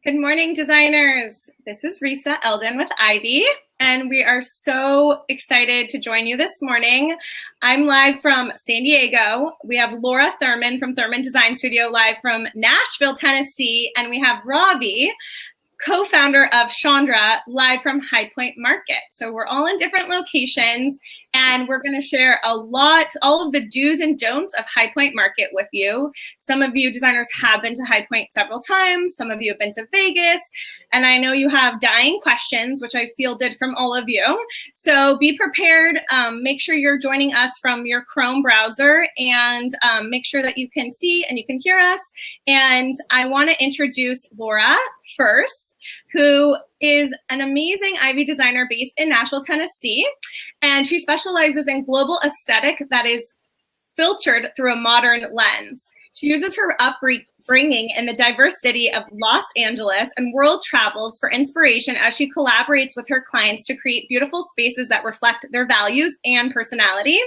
Good morning, designers. This is Reisa Eldon with Ivy, and we are so excited to join you this morning. I'm live from San Diego. We have Laura Thurman from Thurman Design Studio live from Nashville, Tennessee, and we have Ravi, co-founder of Chandra, live from High Point Market. So we're all in different locations, and we're going to share all of the do's and don'ts of High Point Market with you. Some of you designers have been to High Point several times. Some of you have been to Vegas, and I know you have dying questions, which I fielded from all of you. So be prepared. Make sure you're joining us from your Chrome browser, and make sure that you can see and you can hear us. And I want to introduce Laura first, who is an amazing Ivy designer based in Nashville, Tennessee. And she specializes in global aesthetic that is filtered through a modern lens. She uses her upbringing in the diverse city of Los Angeles and world travels for inspiration as she collaborates with her clients to create beautiful spaces that reflect their values and personality.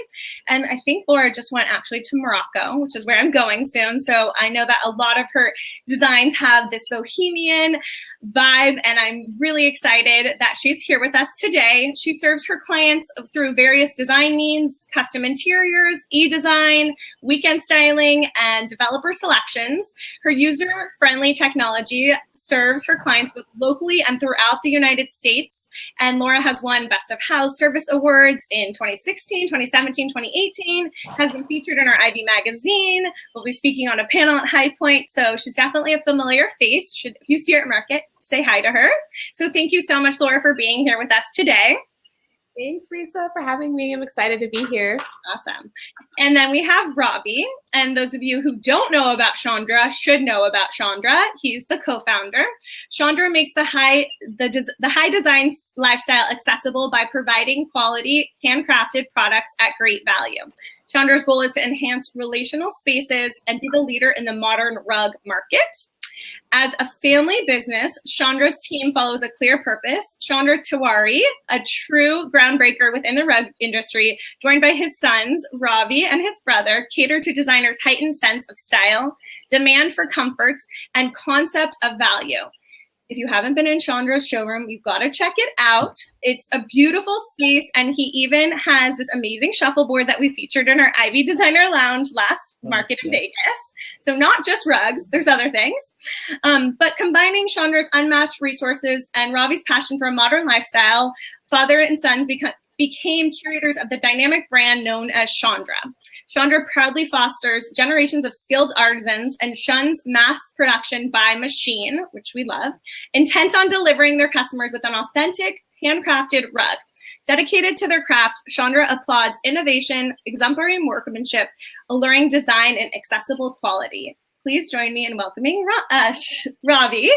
And I think Laura just went actually to Morocco, which is where I'm going soon. So I know that a lot of her designs have this bohemian vibe, and I'm really excited that she's here with us today. She serves her clients through various design needs, custom interiors, e-design, weekend styling, and developer selections. Her user-friendly technology serves her clients both locally and throughout the United States. And Laura has won Best of House Service Awards in 2016, 2017, 2018, has been featured in our Ivy magazine, will be speaking on a panel at High Point. So she's definitely a familiar face. If you see her at Market, say hi to her. So thank you so much, Laura, for being here with us today. Thanks, Reisa, for having me. I'm excited to be here. Awesome. And then we have Ravi, and those of you who don't know about Chandra should know about Chandra. He's the co-founder. Chandra makes the high design lifestyle accessible by providing quality, handcrafted products at great value. Chandra's goal is to enhance relational spaces and be the leader in the modern rug market. As a family business, Chandra's team follows a clear purpose. Chandra Tiwari, a true groundbreaker within the rug industry, joined by his sons, Ravi and his brother, cater to designers' heightened sense of style, demand for comfort, and concept of value. If you haven't been in Chandra's showroom, you've got to check it out. It's a beautiful space, and he even has this amazing shuffleboard that we featured in our Ivy Designer Lounge last Market in Vegas. So not just rugs, there's other things. But combining Chandra's unmatched resources and Ravi's passion for a modern lifestyle, father and sons became curators of the dynamic brand known as Chandra. Chandra proudly fosters generations of skilled artisans and shuns mass production by machine, which we love, intent on delivering their customers with an authentic, handcrafted rug. Dedicated to their craft, Chandra applauds innovation, exemplary workmanship, alluring design, and accessible quality. Please join me in welcoming Ravi.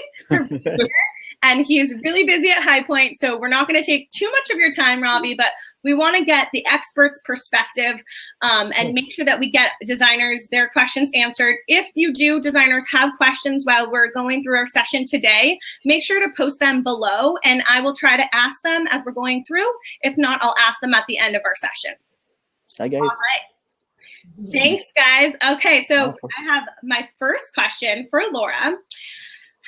And he's really busy at High Point, so we're not going to take too much of your time, Ravi, but we want to get the expert's perspective and make sure that we get designers their questions answered. If you do, designers, have questions while we're going through our session today, make sure to post them below, and I will try to ask them as we're going through. If not, I'll ask them at the end of our session. Hi, guys. All right. Thanks, guys. Okay, so I have my first question for Laura.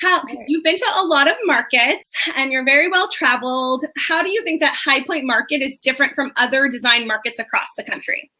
Because you've been to a lot of markets and you're very well traveled, how do you think that High Point Market is different from other design markets across the country?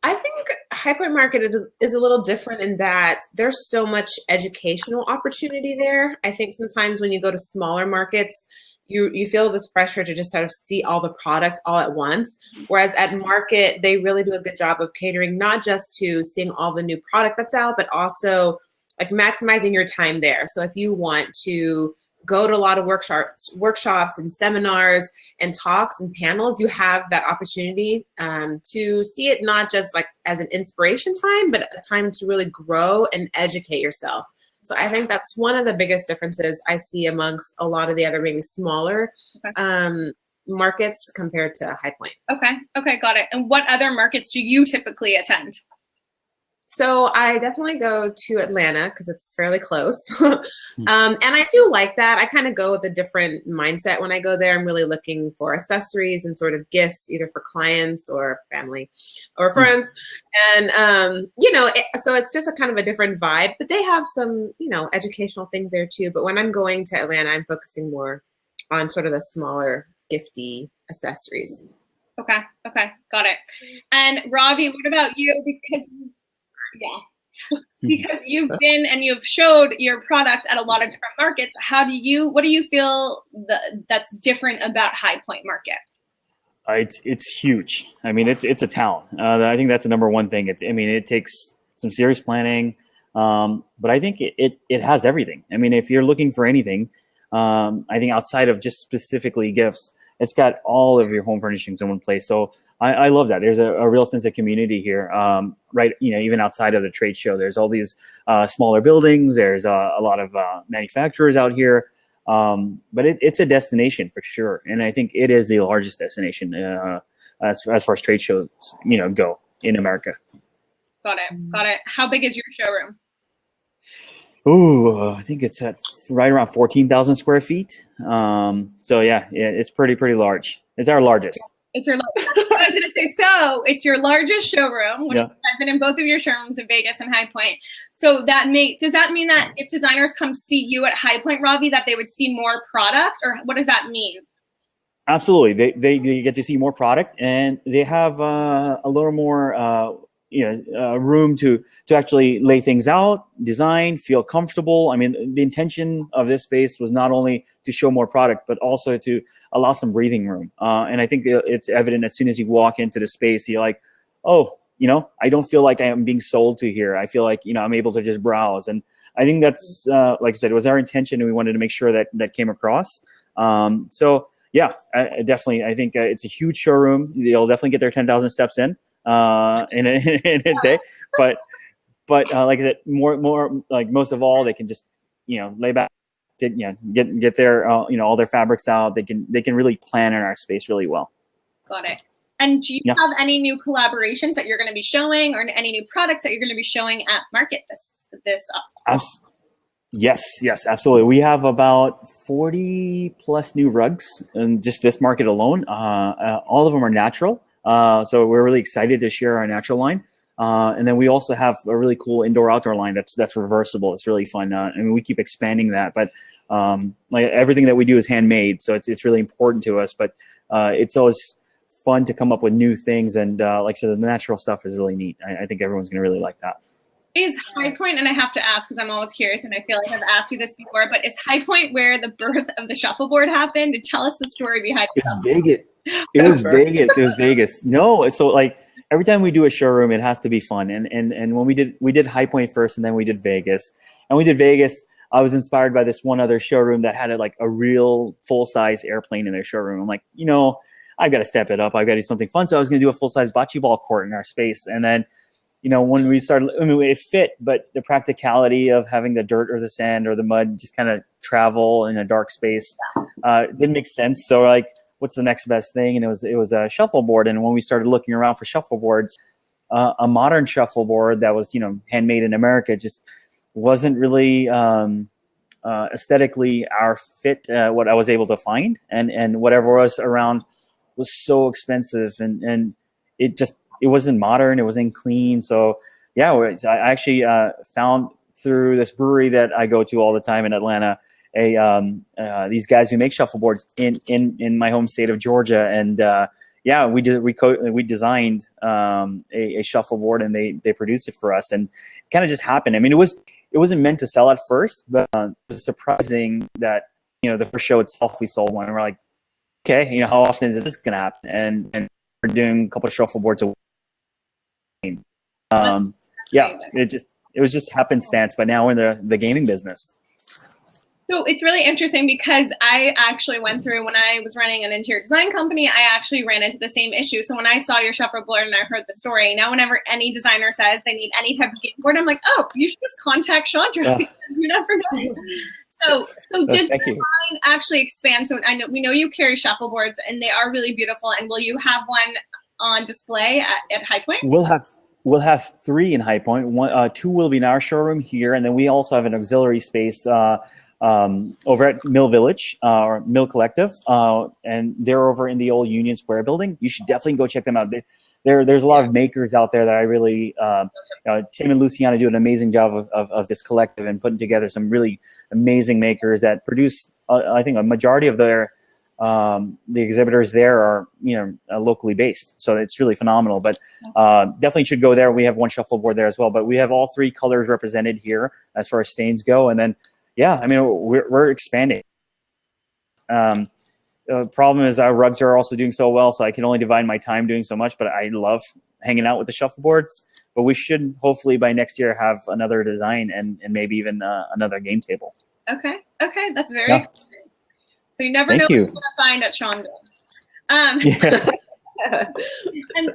I think High Point Market is a little different in that there's so much educational opportunity there. I think sometimes when you go to smaller markets, you feel this pressure to just sort of see all the products all at once. Whereas at Market, they really do a good job of catering not just to seeing all the new product that's out, but also like maximizing your time there. So if you want to go to a lot of workshops and seminars and talks and panels, you have that opportunity to see it not just like as an inspiration time, but a time to really grow and educate yourself. So I think that's one of the biggest differences I see amongst a lot of the other maybe smaller markets compared to High Point. Okay, got it. And what other markets do you typically attend? So I definitely go to Atlanta because it's fairly close. And I do like that. I kind of go with a different mindset when I go there. I'm really looking for accessories and sort of gifts, either for clients or family or friends. And, so it's just a kind of a different vibe, but they have some, educational things there too. But when I'm going to Atlanta, I'm focusing more on sort of the smaller gifty accessories. Okay. Got it. And Ravi, what about you? Because you've been and you've showed your product at a lot of different markets. What do you feel that's different about High Point Market? It's huge. I mean, it's a town. I think that's the number one thing. It takes some serious planning, but I think it has everything. I mean, if you're looking for anything, I think outside of just specifically gifts, it's got all of your home furnishings in one place. So I love that. There's a real sense of community here, right? Even outside of the trade show, there's all these smaller buildings. There's a lot of manufacturers out here, but it's a destination for sure. And I think it is the largest destination as far as trade shows, go in America. Got it. How big is your showroom? Ooh, I think it's at right around 14,000 square feet. So yeah, it's pretty large. It's our largest. It's your largest. I was going to say, so it's your largest showroom, which I've been in both of your showrooms in Vegas and High Point. So does that mean that if designers come see you at High Point, Ravi, that they would see more product, or what does that mean? Absolutely. They get to see more product, and they have a little more room to actually lay things out, design, feel comfortable. I mean, the intention of this space was not only to show more product, but also to allow some breathing room. And I think it's evident as soon as you walk into the space, you're like, oh, I don't feel like I am being sold to here. I feel like, I'm able to just browse. And I think that's, like I said, it was our intention, and we wanted to make sure that came across. So yeah, I think it's a huge showroom. They'll definitely get their 10,000 steps in a day, but like I said, more like most of all, they can just lay back, get their all their fabrics out. They can really plan in our space really well. Got it. And do you have any new collaborations that you're going to be showing, or any new products that you're going to be showing at Market this up? Yes, absolutely. We have about 40 plus new rugs in just this market alone. All of them are natural. So we're really excited to share our natural line. And then we also have a really cool indoor-outdoor line that's reversible. It's really fun. And we keep expanding that. But like everything that we do is handmade, so it's really important to us. But it's always fun to come up with new things. And like I said, the natural stuff is really neat. I think everyone's going to really like that. Is High Point, and I have to ask because I'm always curious, and I feel like I've asked you this before, but is High Point where the birth of the shuffleboard happened? And tell us the story behind it. It was Vegas. No, so like every time we do a showroom, it has to be fun. And when we did High Point first, and then we did Vegas. And we did Vegas, I was inspired by this one other showroom that had a real full-size airplane in their showroom. I'm like, I've got to step it up. I've got to do something fun. So I was going to do a full-size bocce ball court in our space. And then when we started, it fit, but the practicality of having the dirt or the sand or the mud just kind of travel in a dark space didn't make sense. So like, what's the next best thing? And it was a shuffleboard. And when we started looking around for shuffleboards, a modern shuffleboard that was handmade in America just wasn't really aesthetically our fit. What I was able to find, and whatever was around was so expensive, and it wasn't modern. It wasn't clean. So yeah, I actually found through this brewery that I go to all the time in Atlanta, these guys who make shuffleboards in my home state of Georgia. And yeah, we designed a shuffleboard, and they produced it for us, and it kind of just happened. I mean, it wasn't meant to sell at first, but it was surprising that, the first show itself, we sold one, and we're like, okay, how often is this going to happen? And we're doing a couple of shuffleboards a week. Yeah, it was just happenstance, but now we're in the gaming business. So it's really interesting because I actually went through, when I was running an interior design company, I actually ran into the same issue. So when I saw your shuffleboard and I heard the story, now whenever any designer says they need any type of game board, I'm like, oh, you should just contact Chandra because you never know. So does your line actually expand? So we know you carry shuffleboards, and they are really beautiful. And will you have one on display at High Point? we'll have 3 in High Point. Two will be in our showroom here, and then we also have an auxiliary space over at Mill Village or Mill Collective, and they're over in the old Union Square building. You should definitely go check them out. There's a lot of makers out there that I really, Tim and Luciana do an amazing job of this collective and putting together some really amazing makers that produce, I think a majority of their, the exhibitors there are, locally based. So it's really phenomenal, but definitely should go there. We have one shuffleboard there as well, but we have all 3 colors represented here as far as stains go. And then, yeah, I mean, we're expanding. The problem is our rugs are also doing so well, so I can only divide my time doing so much, but I love hanging out with the shuffleboards. But we should hopefully by next year have another design and maybe even another game table. Okay, that's very exciting. So you never know what you're going to find at Chandra.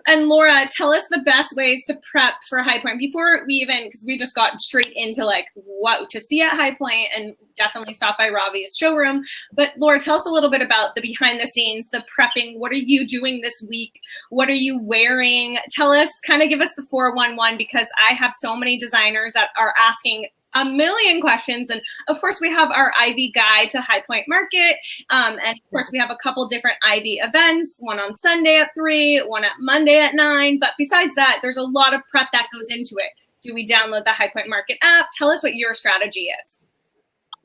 And Laura, tell us the best ways to prep for High Point before we even, because we just got straight into like what to see at High Point and definitely stop by Ravi's showroom. But Laura, tell us a little bit about the behind the scenes, the prepping. What are you doing this week? What are you wearing? Tell us, kind of give us the 411, because I have so many designers that are asking a million questions. And of course we have our Ivy guide to High Point Market. And of course we have a couple different Ivy events, one on Sunday at 3, one at Monday at 9. But besides that, there's a lot of prep that goes into it. Do we download the High Point Market app? Tell us what your strategy is.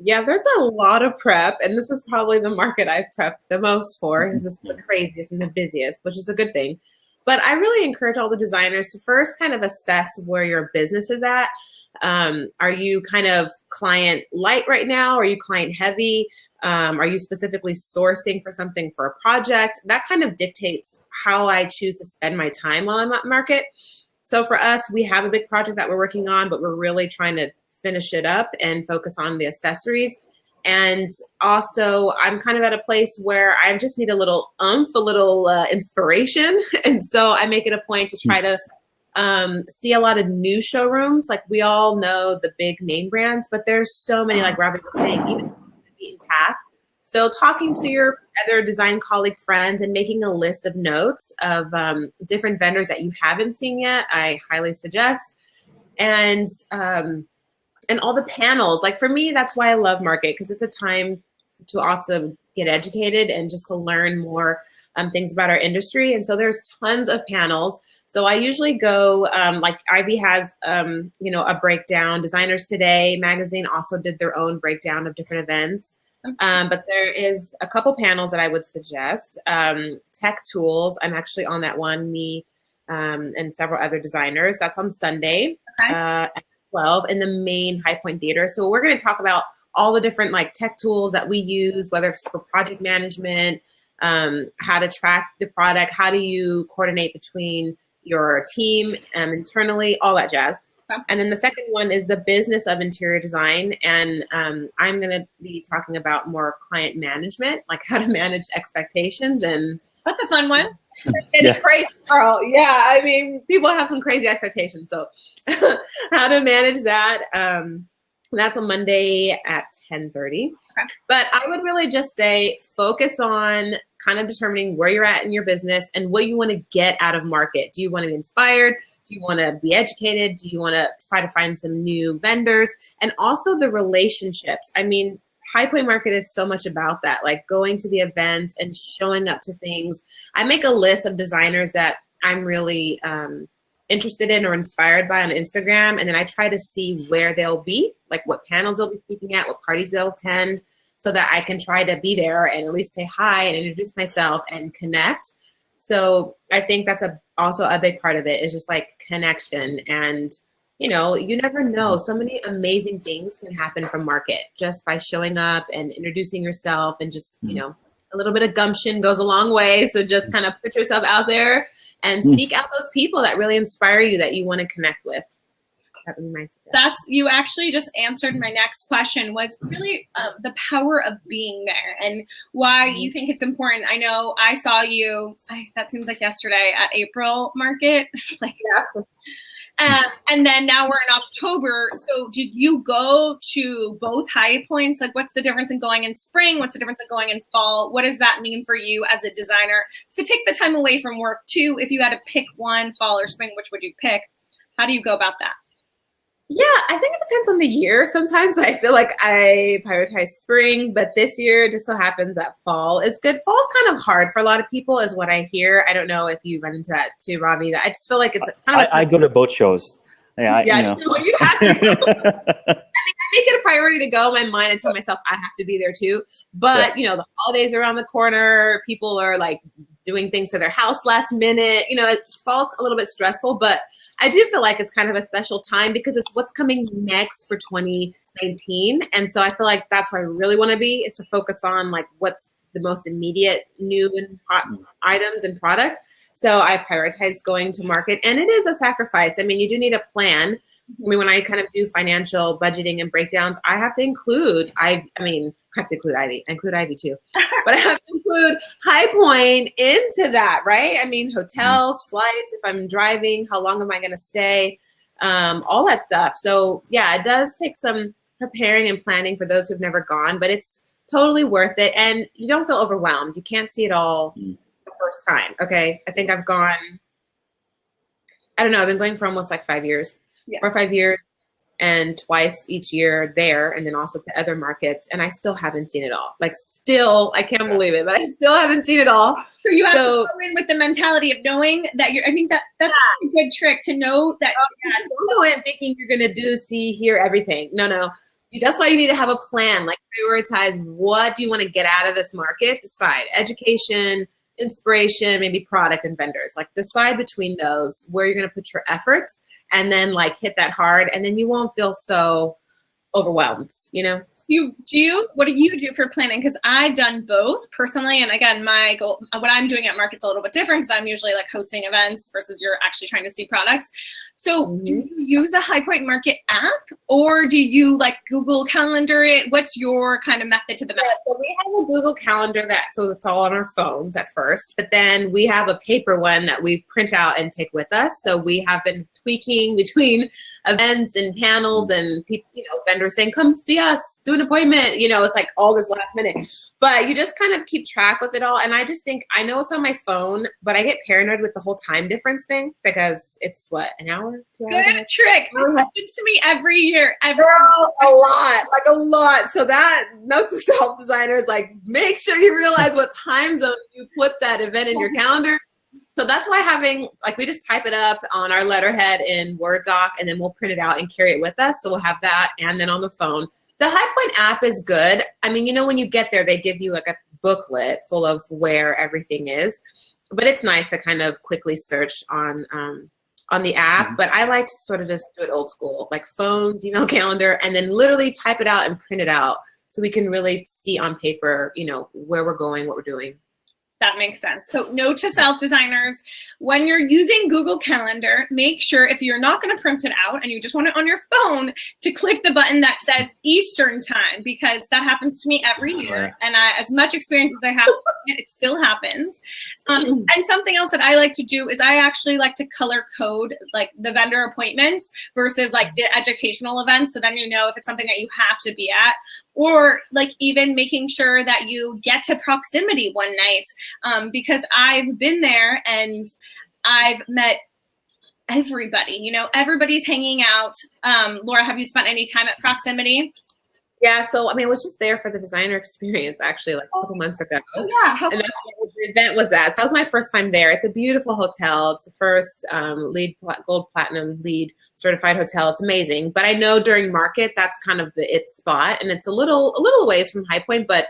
Yeah, there's a lot of prep, and this is probably the market I've prepped the most for. This is the craziest and the busiest, which is a good thing. But I really encourage all the designers to first kind of assess where your business is at. Are you kind of client light right now? Are you client heavy? Are you specifically sourcing for something for a project? That kind of dictates how I choose to spend my time while I'm at market. So for us, we have a big project that we're working on, but we're really trying to finish it up and focus on the accessories. And also, I'm kind of at a place where I just need a little inspiration. And so I make it a point to try to see a lot of new showrooms. Like, we all know the big name brands, but there's so many, like Ravi was saying, even the beaten path. So talking to your other design colleague friends and making a list of notes of different vendors that you haven't seen yet, I highly suggest. And all the panels, like for me, that's why I love market, because it's a time to also get educated and just to learn more things about our industry. And so there's tons of panels. So I usually go, like Ivy has, a breakdown. Designers Today magazine also did their own breakdown of different events. But there is a couple panels that I would suggest. Tech Tools, I'm actually on that one, me and several other designers. That's on Sunday at 12 in the main High Point Theater. So we're going to talk about all the different like tech tools that we use, whether it's for project management, how to track the product, how do you coordinate between your team internally, all that jazz. And then the second one is the business of interior design. And I'm going to be talking about more client management, like how to manage expectations. And that's a fun one. It's crazy, Carl. Yeah, I mean, people have some crazy expectations. So how to manage that. That's on Monday at 10:30. Okay. But I would really just say focus on kind of determining where you're at in your business and what you want to get out of market. Do you want to be inspired? Do you want to be educated? Do you want to try to find some new vendors? And also the relationships. I mean, High Point Market is so much about that, like going to the events and showing up to things. I make a list of designers that I'm really interested in or inspired by on Instagram, and then I try to see where they'll be, like what panels they'll be speaking at, what parties they'll attend, so that I can try to be there and at least say hi and introduce myself and connect. So I think that's also a big part of it, is just like connection. And you never know, so many amazing things can happen from market just by showing up and introducing yourself, and just a little bit of gumption goes a long way. So just kind of put yourself out there and seek out those people that really inspire you, that you want to connect with. That would be my suggestion. You actually just answered my next question, was really the power of being there and why you think it's important. I know I saw you, that seems like yesterday, at April Market. And then now we're in October. So did you go to both High Points? Like, what's the difference in going in spring? What's the difference in going in fall? What does that mean for you as a designer to take the time away from work too? If you had to pick one, fall or spring, which would you pick? How do you go about that? Yeah, I think it depends on the year. Sometimes I feel like I prioritize spring, but this year it just so happens that fall is good. Fall's kind of hard for a lot of people, is what I hear. I don't know if you run into that too, Ravi. I just feel like it's kind of. I go to boat shows. Yeah, you have to. I make it a priority to go. In my mind, I tell myself I have to be there too. But the holidays are around the corner. People are like doing things to their house last minute. It falls a little bit stressful, but I do feel like it's kind of a special time because it's what's coming next for 2019. And so I feel like that's where I really want to be, is to focus on like what's the most immediate new and hot items and product. So I prioritize going to market, and it is a sacrifice. I mean, you do need a plan. I mean, when I kind of do financial budgeting and breakdowns, I have to include, I have to include Ivy. I include Ivy too. But I have to include High Point into that, right? I mean, hotels, flights, if I'm driving, how long am I going to stay? All that stuff. So yeah, it does take some preparing and planning for those who've never gone, but it's totally worth it. And you don't feel overwhelmed. You can't see it all the first time. Okay. I think I've gone, I don't know, I've been going for almost like 5 years. 4 or 5 years, and twice each year there, and then also to other markets, and I still haven't seen it all. Like, still, I can't believe it, but I still haven't seen it all. So you have to go in with the mentality of knowing that I think that's a good trick to know that. Don't go in thinking you're going to do, see, hear everything. No. That's why you need to have a plan. Like, prioritize what do you want to get out of this market. Decide education, inspiration, maybe product and vendors. Like, decide between those where you're going to put your efforts, and then like hit that hard, and then you won't feel so overwhelmed, What do you do for planning? Because I've done both personally, and again, my goal, what I'm doing at market's a little bit different because I'm usually like hosting events versus you're actually trying to see products. So do you use a High Point Market app, or do you like Google Calendar it? What's your kind of method to the madness? So we have a Google Calendar so it's all on our phones at first, but then we have a paper one that we print out and take with us. So we have been tweaking between events and panels and people, vendors saying, come see us, do an appointment. It's like all this last minute, but you just kind of keep track with it all. And I just think, I know it's on my phone, but I get paranoid with the whole time difference thing because it's what, an hour, 2 hours? Good trick. This happens to me every year. A lot. So that note to self designers, like, make sure you realize what time zone you put that event in your calendar. So that's why we just type it up on our letterhead in Word doc, and then we'll print it out and carry it with us. So we'll have that. And then on the phone, the High Point app is good. I mean, when you get there, they give you like a booklet full of where everything is, but it's nice to kind of quickly search on the app. But I like to sort of just do it old school, like phone, calendar, and then literally type it out and print it out so we can really see on paper, where we're going, what we're doing. That makes sense. So note to self designers, when you're using Google Calendar, make sure if you're not going to print it out and you just want it on your phone, to click the button that says Eastern time, because that happens to me every year. And as much experience as I have, it still happens. And something else that I like to do is I actually like to color code like the vendor appointments versus like the educational events. So then if it's something that you have to be at, or like even making sure that you get to proximity one night. Because I've been there and I've met everybody, everybody's hanging out. Laura, have you spent any time at proximity? Yeah, so I was just there for the designer experience actually like a couple months ago. Oh, yeah. And that's what the event was at. So that was my first time there. It's a beautiful hotel. It's the first gold platinum LEED certified hotel. It's amazing. But I know during market, that's kind of the it spot. And it's a little ways from High Point, but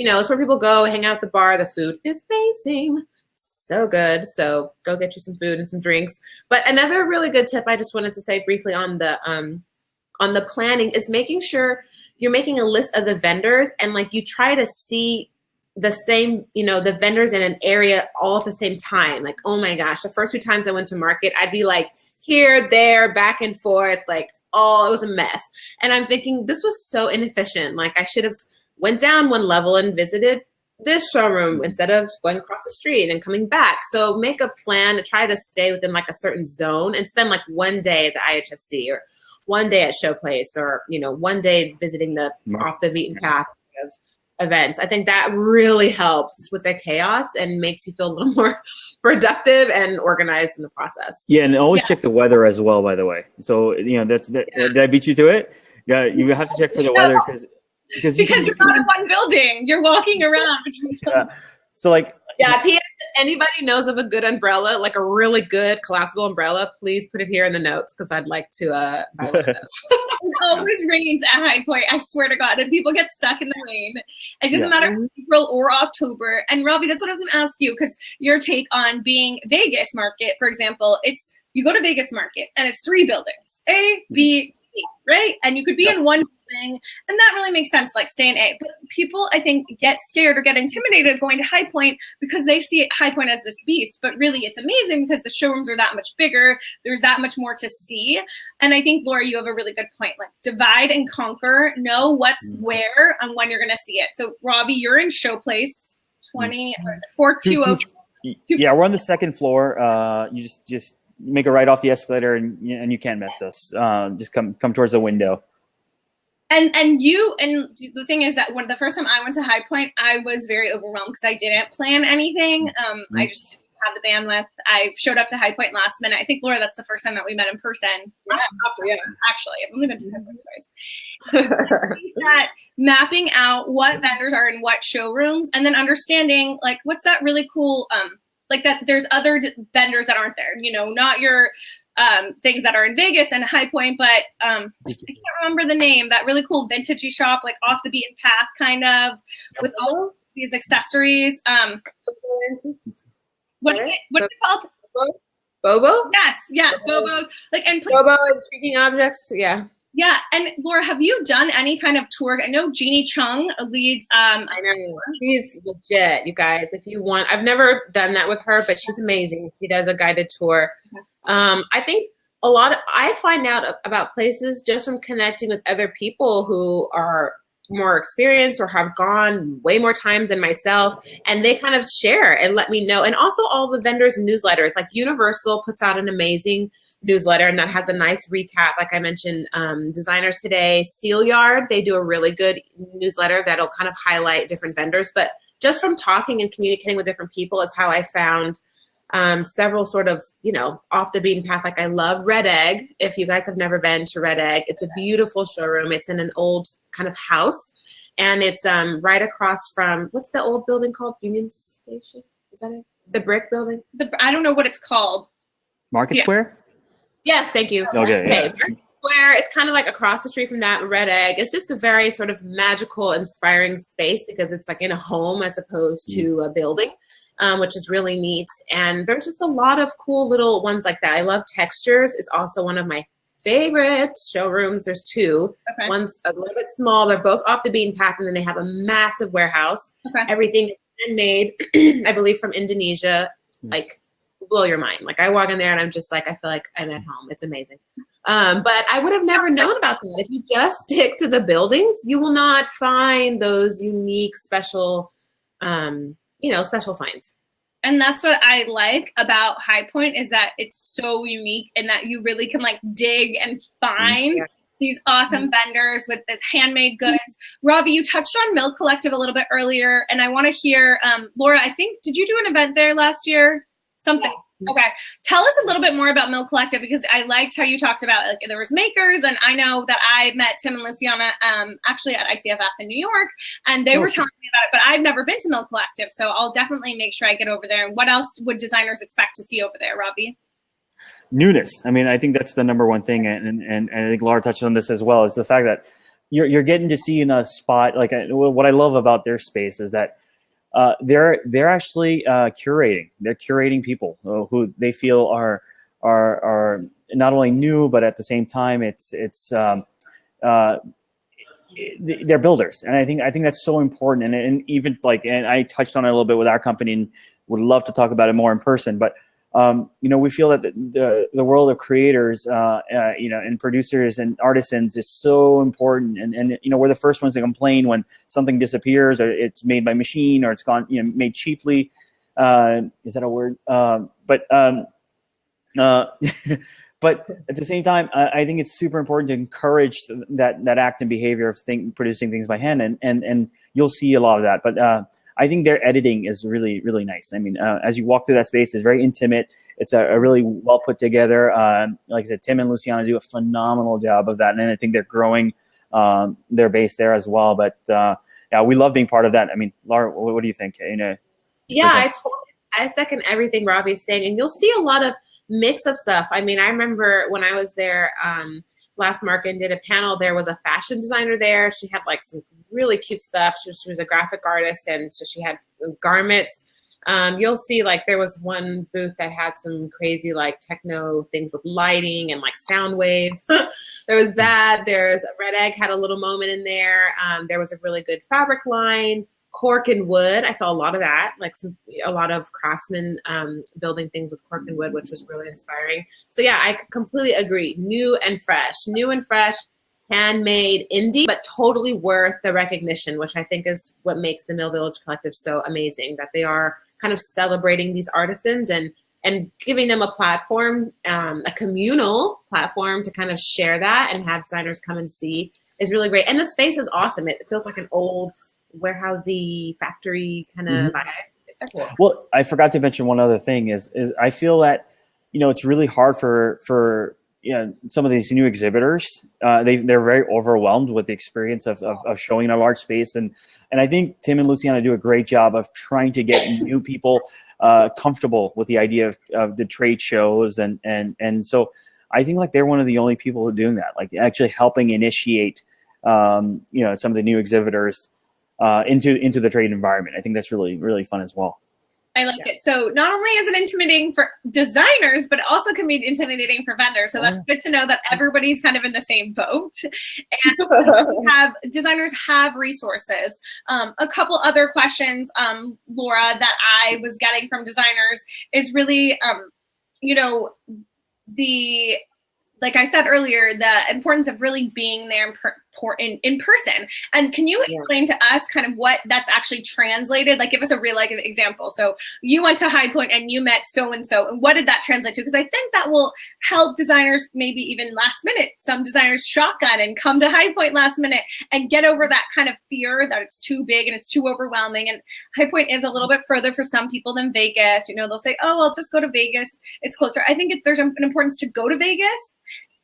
it's where people go hang out at the bar. The food is amazing. So good. So go get you some food and some drinks. But another really good tip I just wanted to say briefly on the planning is making sure you're making a list of the vendors, and like you try to see the same, the vendors in an area all at the same time. Like, oh my gosh, the first few times I went to market, I'd be like here, there, back and forth, like, it was a mess. And I'm thinking this was so inefficient. Like I should have went down one level and visited this showroom instead of going across the street and coming back. So make a plan to try to stay within like a certain zone and spend like one day at the IHFC or one day at Showplace or, one day visiting the off the beaten path events. I think that really helps with the chaos and makes you feel a little more productive and organized in the process. Yeah, and always check the weather as well, by the way. So, did I beat you to it? Yeah, you have to check for the weather because you're not in one building. You're walking around between So like P.S. If anybody knows of a good umbrella, like a really good collapsible umbrella, please put it here in the notes because I'd like to buy one of those. It always rains at High Point, I swear to God, and people get stuck in the rain. It doesn't matter if it's April or October. And Ravi, that's what I was going to ask you, because your take on being Vegas market, for example, it's you go to Vegas market and it's 3 buildings, A, B, C, right? And you could be in one thing, and that really makes sense, like stay in A. But people, I think, get scared or get intimidated going to High Point because they see High Point as this beast. But really, it's amazing because the showrooms are that much bigger. There's that much more to see. And I think, Laura, you have a really good point. Like, divide and conquer. Know what's where and when you're going to see it. So, Ravi, you're in Showplace 4202. Yeah, we're on the 2nd floor. You just make a right off the escalator, and you can't miss us. Just come towards the window. And the thing is that when the first time I went to High Point, I was very overwhelmed because I didn't plan anything. I just didn't have the bandwidth. I showed up to High Point last minute. I think, Laura, that's the first time that we met in person. Actually, I've only been to High Point twice. That mapping out what vendors are in what showrooms, and then understanding like what's that really cool like that there's other vendors that aren't there. Not your things that are in Vegas and High Point, but I can't remember the name, that really cool vintagey shop, like off the beaten path kind of, with all these accessories. What is it called? Bobo? Yes, yeah, Bobo's. Bobo, intriguing objects, yeah. Yeah, and Laura, have you done any kind of tour? I know Jeannie Chung leads. I know she's legit, you guys. If you want, I've never done that with her, but she's amazing. She does a guided tour. I think I find out about places just from connecting with other people who are more experienced or have gone way more times than myself, and they kind of share and let me know. And also all the vendors and newsletters, like Universal puts out an amazing newsletter, and that has a nice recap. Like I mentioned, Designers Today, Steel Yard, they do a really good newsletter that'll kind of highlight different vendors. But just from talking and communicating with different people is how I found several sort of, off the beaten path. Like I love Red Egg. If you guys have never been to Red Egg, it's a beautiful showroom. It's in an old kind of house, and it's right across from, what's the old building called? Union Station? Is that it? The brick building? I don't know what it's called. Market Square? Yes, thank you. Okay. Market Square, it's kind of like across the street from that, Red Egg. It's just a very sort of magical, inspiring space because it's like in a home as opposed to a building. Which is really neat. And there's just a lot of cool little ones like that. I love Textures. It's also one of my favorite showrooms. There's 2. Okay. One's a little bit small. They're both off the beaten path, and then they have a massive warehouse. Okay. Everything is handmade, I believe, from Indonesia. Like, blow your mind. Like, I walk in there, and I'm just like, I feel like I'm at home. It's amazing. But I would have never known about that. If you just stick to the buildings, you will not find those unique, special special finds. And that's what I like about High Point is that it's so unique and that you really can like dig and find these awesome vendors with this handmade goods. Ravi, you touched on Milk Collective a little bit earlier, and I want to hear, Laura, I think, did you do an event there last year? Something. Yeah. Okay. Tell us a little bit more about Milk Collective, because I liked how you talked about like there was makers, and I know that I met Tim and Luciana actually at ICFF in New York, and they were telling me about it, but I've never been to Milk Collective, so I'll definitely make sure I get over there. And what else would designers expect to see over there, Ravi? Newness. I mean, I think that's the number one thing, and I think Laura touched on this as well, is the fact that you're getting to see in a spot, like what I love about their space is that they're actually curating. They're curating people who they feel are not only new, but at the same time they're builders. And I think that's so important. And even like, and I touched on it a little bit with our company, and would love to talk about it more in person. But we feel that the world of creators, and producers and artisans is so important. And we're the first ones to complain when something disappears, or it's made by machine, or it's gone, made cheaply. Is that a word? But But at the same time, I think it's super important to encourage that act and behavior of producing things by hand, and you'll see a lot of that. But I think their editing is really, really nice. I mean, as you walk through that space, it's very intimate. It's a really well put together. Like I said, Tim and Luciana do a phenomenal job of that, and I think they're growing their base there as well. But yeah, we love being part of that. I mean, Laura, what do you think? Yeah, I second everything Ravi's saying, and you'll see a lot of mix of stuff. I mean, I remember when I was there last market and did a panel, there was a fashion designer there. She had like some really cute stuff. She was a graphic artist, and so she had garments. You'll see like there was one booth that had some crazy like techno things with lighting and like sound waves. There was that. There's Red Egg had a little moment in there. There was a really good fabric line. Cork and wood, I saw a lot of that, like a lot of craftsmen building things with cork and wood, which was really inspiring. So yeah, I completely agree. New and fresh, handmade, indie, but totally worth the recognition, which I think is what makes the Mill Village Collective so amazing, that they are kind of celebrating these artisans and giving them a platform, a communal platform to kind of share that and have designers come and see is really great. And the space is awesome. It feels like an old warehousey factory kind of vibe. It's cool. Well, I forgot to mention one other thing is I feel that, it's really hard for some of these new exhibitors. They're very overwhelmed with the experience of showing a large space. And I think Tim and Luciana do a great job of trying to get new people comfortable with the idea of the trade shows. And so I think like they're one of the only people who are doing that, like actually helping initiate, some of the new exhibitors into the trade environment. I think that's really, really fun as well. I like it. So not only is it intimidating for designers, but it also can be intimidating for vendors. So that's good to know that everybody's kind of in the same boat. And designers have resources. A couple other questions, Laura, that I was getting from designers is really, like I said earlier, the importance of really being there in person. And can you explain to us kind of what that's actually translated? Like, give us a real life example. So you went to High Point and you met so-and-so, and what did that translate to? Because I think that will help designers maybe even last minute. Some designers shotgun and come to High Point last minute and get over that kind of fear that it's too big and it's too overwhelming. And High Point is a little bit further for some people than Vegas. They'll say, oh, I'll just go to Vegas. It's closer. I think there's an importance to go to Vegas.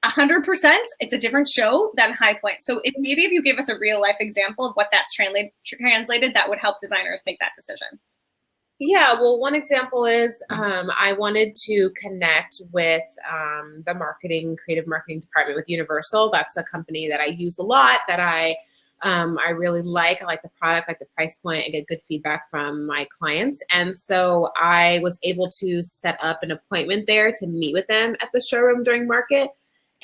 100%, it's a different show than High Point. So if you give us a real life example of what that's translated, that would help designers make that decision. Yeah, well, one example is I wanted to connect with the creative marketing department with Universal. That's a company that I use a lot, that I really like. I like the product, like the price point. I get good feedback from my clients. And so I was able to set up an appointment there to meet with them at the showroom during market.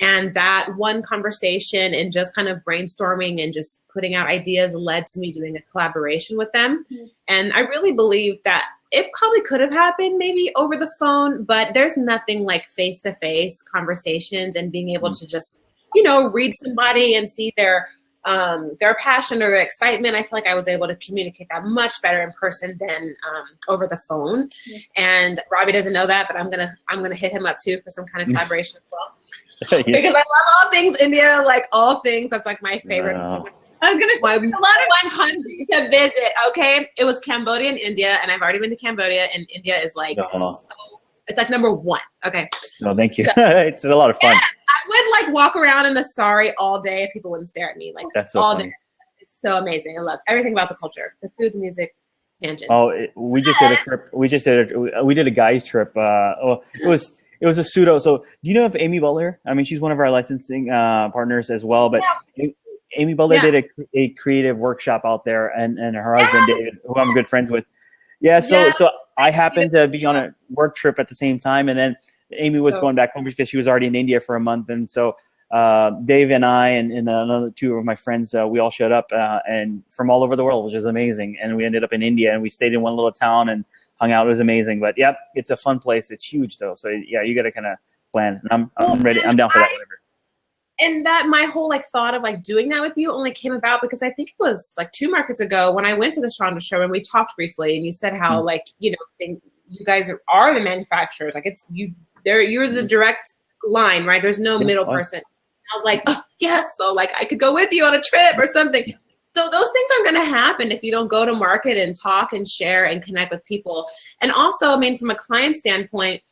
And that one conversation and just kind of brainstorming and just putting out ideas led to me doing a collaboration with them. Mm-hmm. And I really believe that it probably could have happened maybe over the phone, but there's nothing like face-to-face conversations and being able to just, read somebody and see their passion or their excitement. I feel like I was able to communicate that much better in person than over the phone. Mm-hmm. And Ravi doesn't know that, but I'm gonna hit him up too for some kind of collaboration as well. Because I love all things India, like all things. That's like my favorite. I was going to say, a lot of fun country to visit. Okay, it was Cambodia and India, and I've already been to Cambodia, and India is like it's like number one. Okay. No, thank you. It's a lot of fun. Yeah, I would like walk around in the sari all day if people wouldn't stare at me like that's so all funny. Day. It's so amazing. I love everything about the culture, the food, the music. Tangent. Oh, we just did a trip. We did a guys trip. It was a pseudo. So do you know of Amy Butler? I mean, she's one of our licensing partners as well. But Amy Butler did a creative workshop out there, and her husband David, who I'm good friends with. Yeah. So I happened to be on a work trip at the same time, and then Amy was going back home because she was already in India for a month, and so Dave and I and another two of my friends, we all showed up and from all over the world, which is amazing. And we ended up in India, and we stayed in one little town and hung out. It was amazing. But yep, it's a fun place. It's huge though. So yeah, you got to kind of plan. And I'm ready. I'm down for that. Whatever. And that my whole thought of doing that with you only came about because I think it was 2 markets ago when I went to the Chandra show and we talked briefly, and you said how you guys are the manufacturers. You're the direct line, right? There's no middle person. I was like, oh, yes. So like I could go with you on a trip or something. So those things aren't going to happen if you don't go to market and talk and share and connect with people. And also, I mean, from a client standpoint,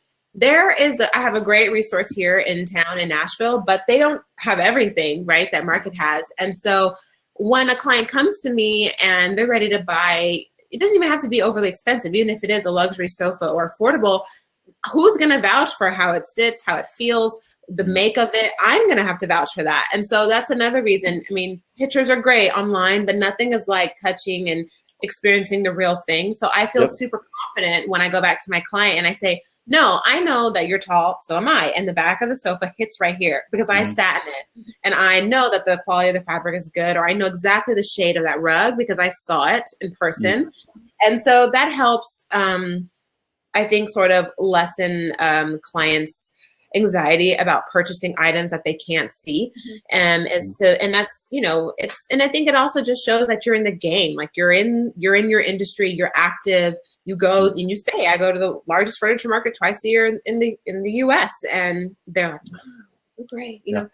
I have a great resource here in town in Nashville, but they don't have everything, right, that market has. And so when a client comes to me and they're ready to buy, it doesn't even have to be overly expensive, even if it is a luxury sofa or affordable. Who's going to vouch for how it sits, how it feels, the make of it? I'm going to have to vouch for that. And so that's another reason. I mean, pictures are great online, but nothing is like touching and experiencing the real thing. So I feel super confident when I go back to my client and I say, no, I know that you're tall, so am I. And the back of the sofa hits right here because I sat in it. And I know that the quality of the fabric is good, or I know exactly the shade of that rug because I saw it in person. And so that helps, I think, sort of lessen clients' anxiety about purchasing items that they can't see. And that's, you know, and I think it also just shows that you're in the game. Like you're in your industry, you're active. You go and you say, I go to the largest furniture market twice a year in the US, and they're like, oh, great, you know.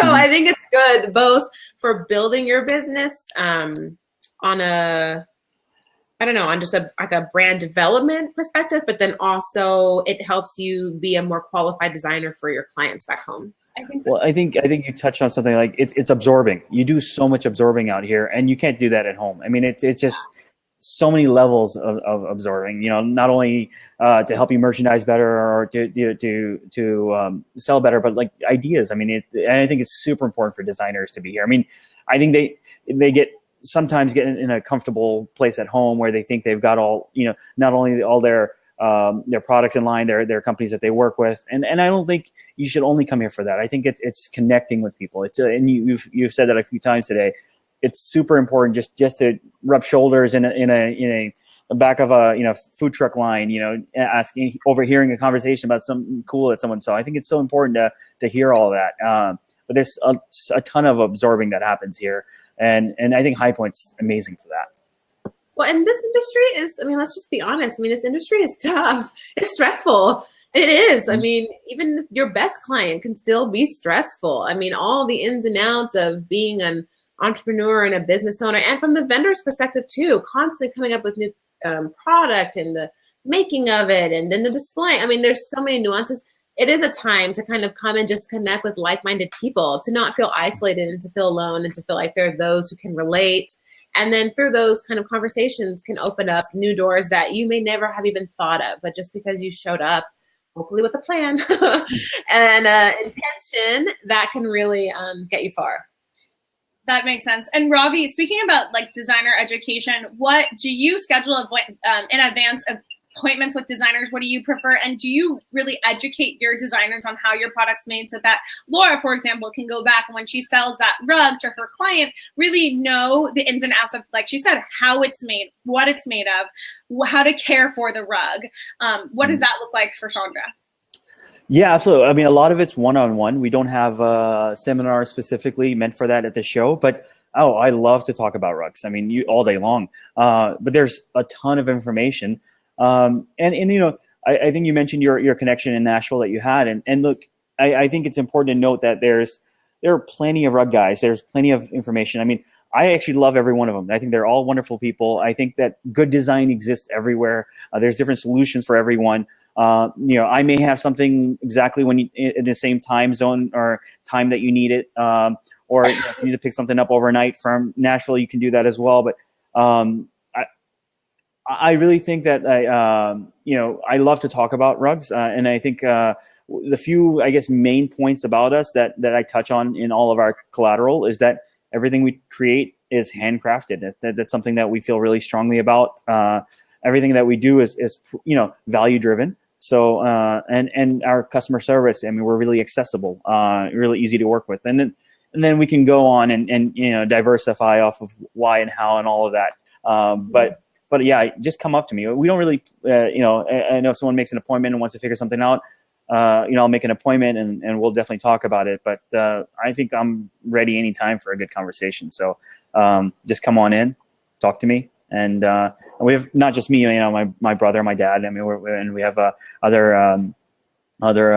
So I think it's good both for building your business on just a brand development perspective, but then also it helps you be a more qualified designer for your clients back home. I think you touched on something like it's absorbing. You do so much absorbing out here, and you can't do that at home. I mean, it's just so many levels of absorbing. You know, not only to help you merchandise better or to sell better, but like ideas. I mean, and I think it's super important for designers to be here. I mean, I think they sometimes get in a comfortable place at home where they think they've got all, you know, not only all their products in line, their companies that they work with. And I don't think you should only come here for that. I think it's connecting with people. And you've said that a few times today. It's super important just to rub shoulders in the back of a food truck line, overhearing a conversation about something cool that someone saw. I think it's so important to hear all that. But there's a ton of absorbing that happens here. And I think High Point's amazing for that. Well, and this industry is, I mean, let's just be honest. I mean, this industry is tough. It's stressful. It is. I mean, even your best client can still be stressful. I mean, all the ins and outs of being an entrepreneur and a business owner, and from the vendor's perspective too, constantly coming up with new product and the making of it and then the display. I mean, there's so many nuances. It is a time to kind of come and just connect with like-minded people, to not feel isolated and to feel alone and to feel like there are those who can relate. And then through those kind of conversations can open up new doors that you may never have even thought of, but just because you showed up, hopefully with a plan and intention, that can really get you far. That makes sense. And Ravi, speaking about like designer education, what do you schedule in advance of appointments with designers? What do you prefer? And do you really educate your designers on how your product's made so that Laura, for example, can go back and when she sells that rug to her client, really know the ins and outs of, like she said, how it's made, what it's made of, how to care for the rug. What does that look like for Chandra? Yeah, absolutely. I mean, a lot of it's one-on-one. We don't have a seminar specifically meant for that at the show, but I love to talk about rugs. I mean, all day long. But there's a ton of information. And I think you mentioned your connection in Nashville that you had. And look, I think it's important to note that there are plenty of rug guys. There's plenty of information. I mean, I actually love every one of them. I think they're all wonderful people. I think that good design exists everywhere. There's different solutions for everyone. I may have something exactly in the same time zone or time that you need it. Or if you need to pick something up overnight from Nashville, you can do that as well. But I really think that I love to talk about rugs, and I think the few, I guess, main points about us that I touch on in all of our collateral is that everything we create is handcrafted. That's something that we feel really strongly about. Everything that we do is value driven. So and our customer service, I mean, we're really accessible, really easy to work with, and then we can go on and diversify off of why and how and all of that. But yeah, just come up to me. We don't really, I know if someone makes an appointment and wants to figure something out, I'll make an appointment and we'll definitely talk about it. But I think I'm ready anytime for a good conversation. So just come on in, talk to me. And we have not just me, my brother, my dad. I mean, we have other other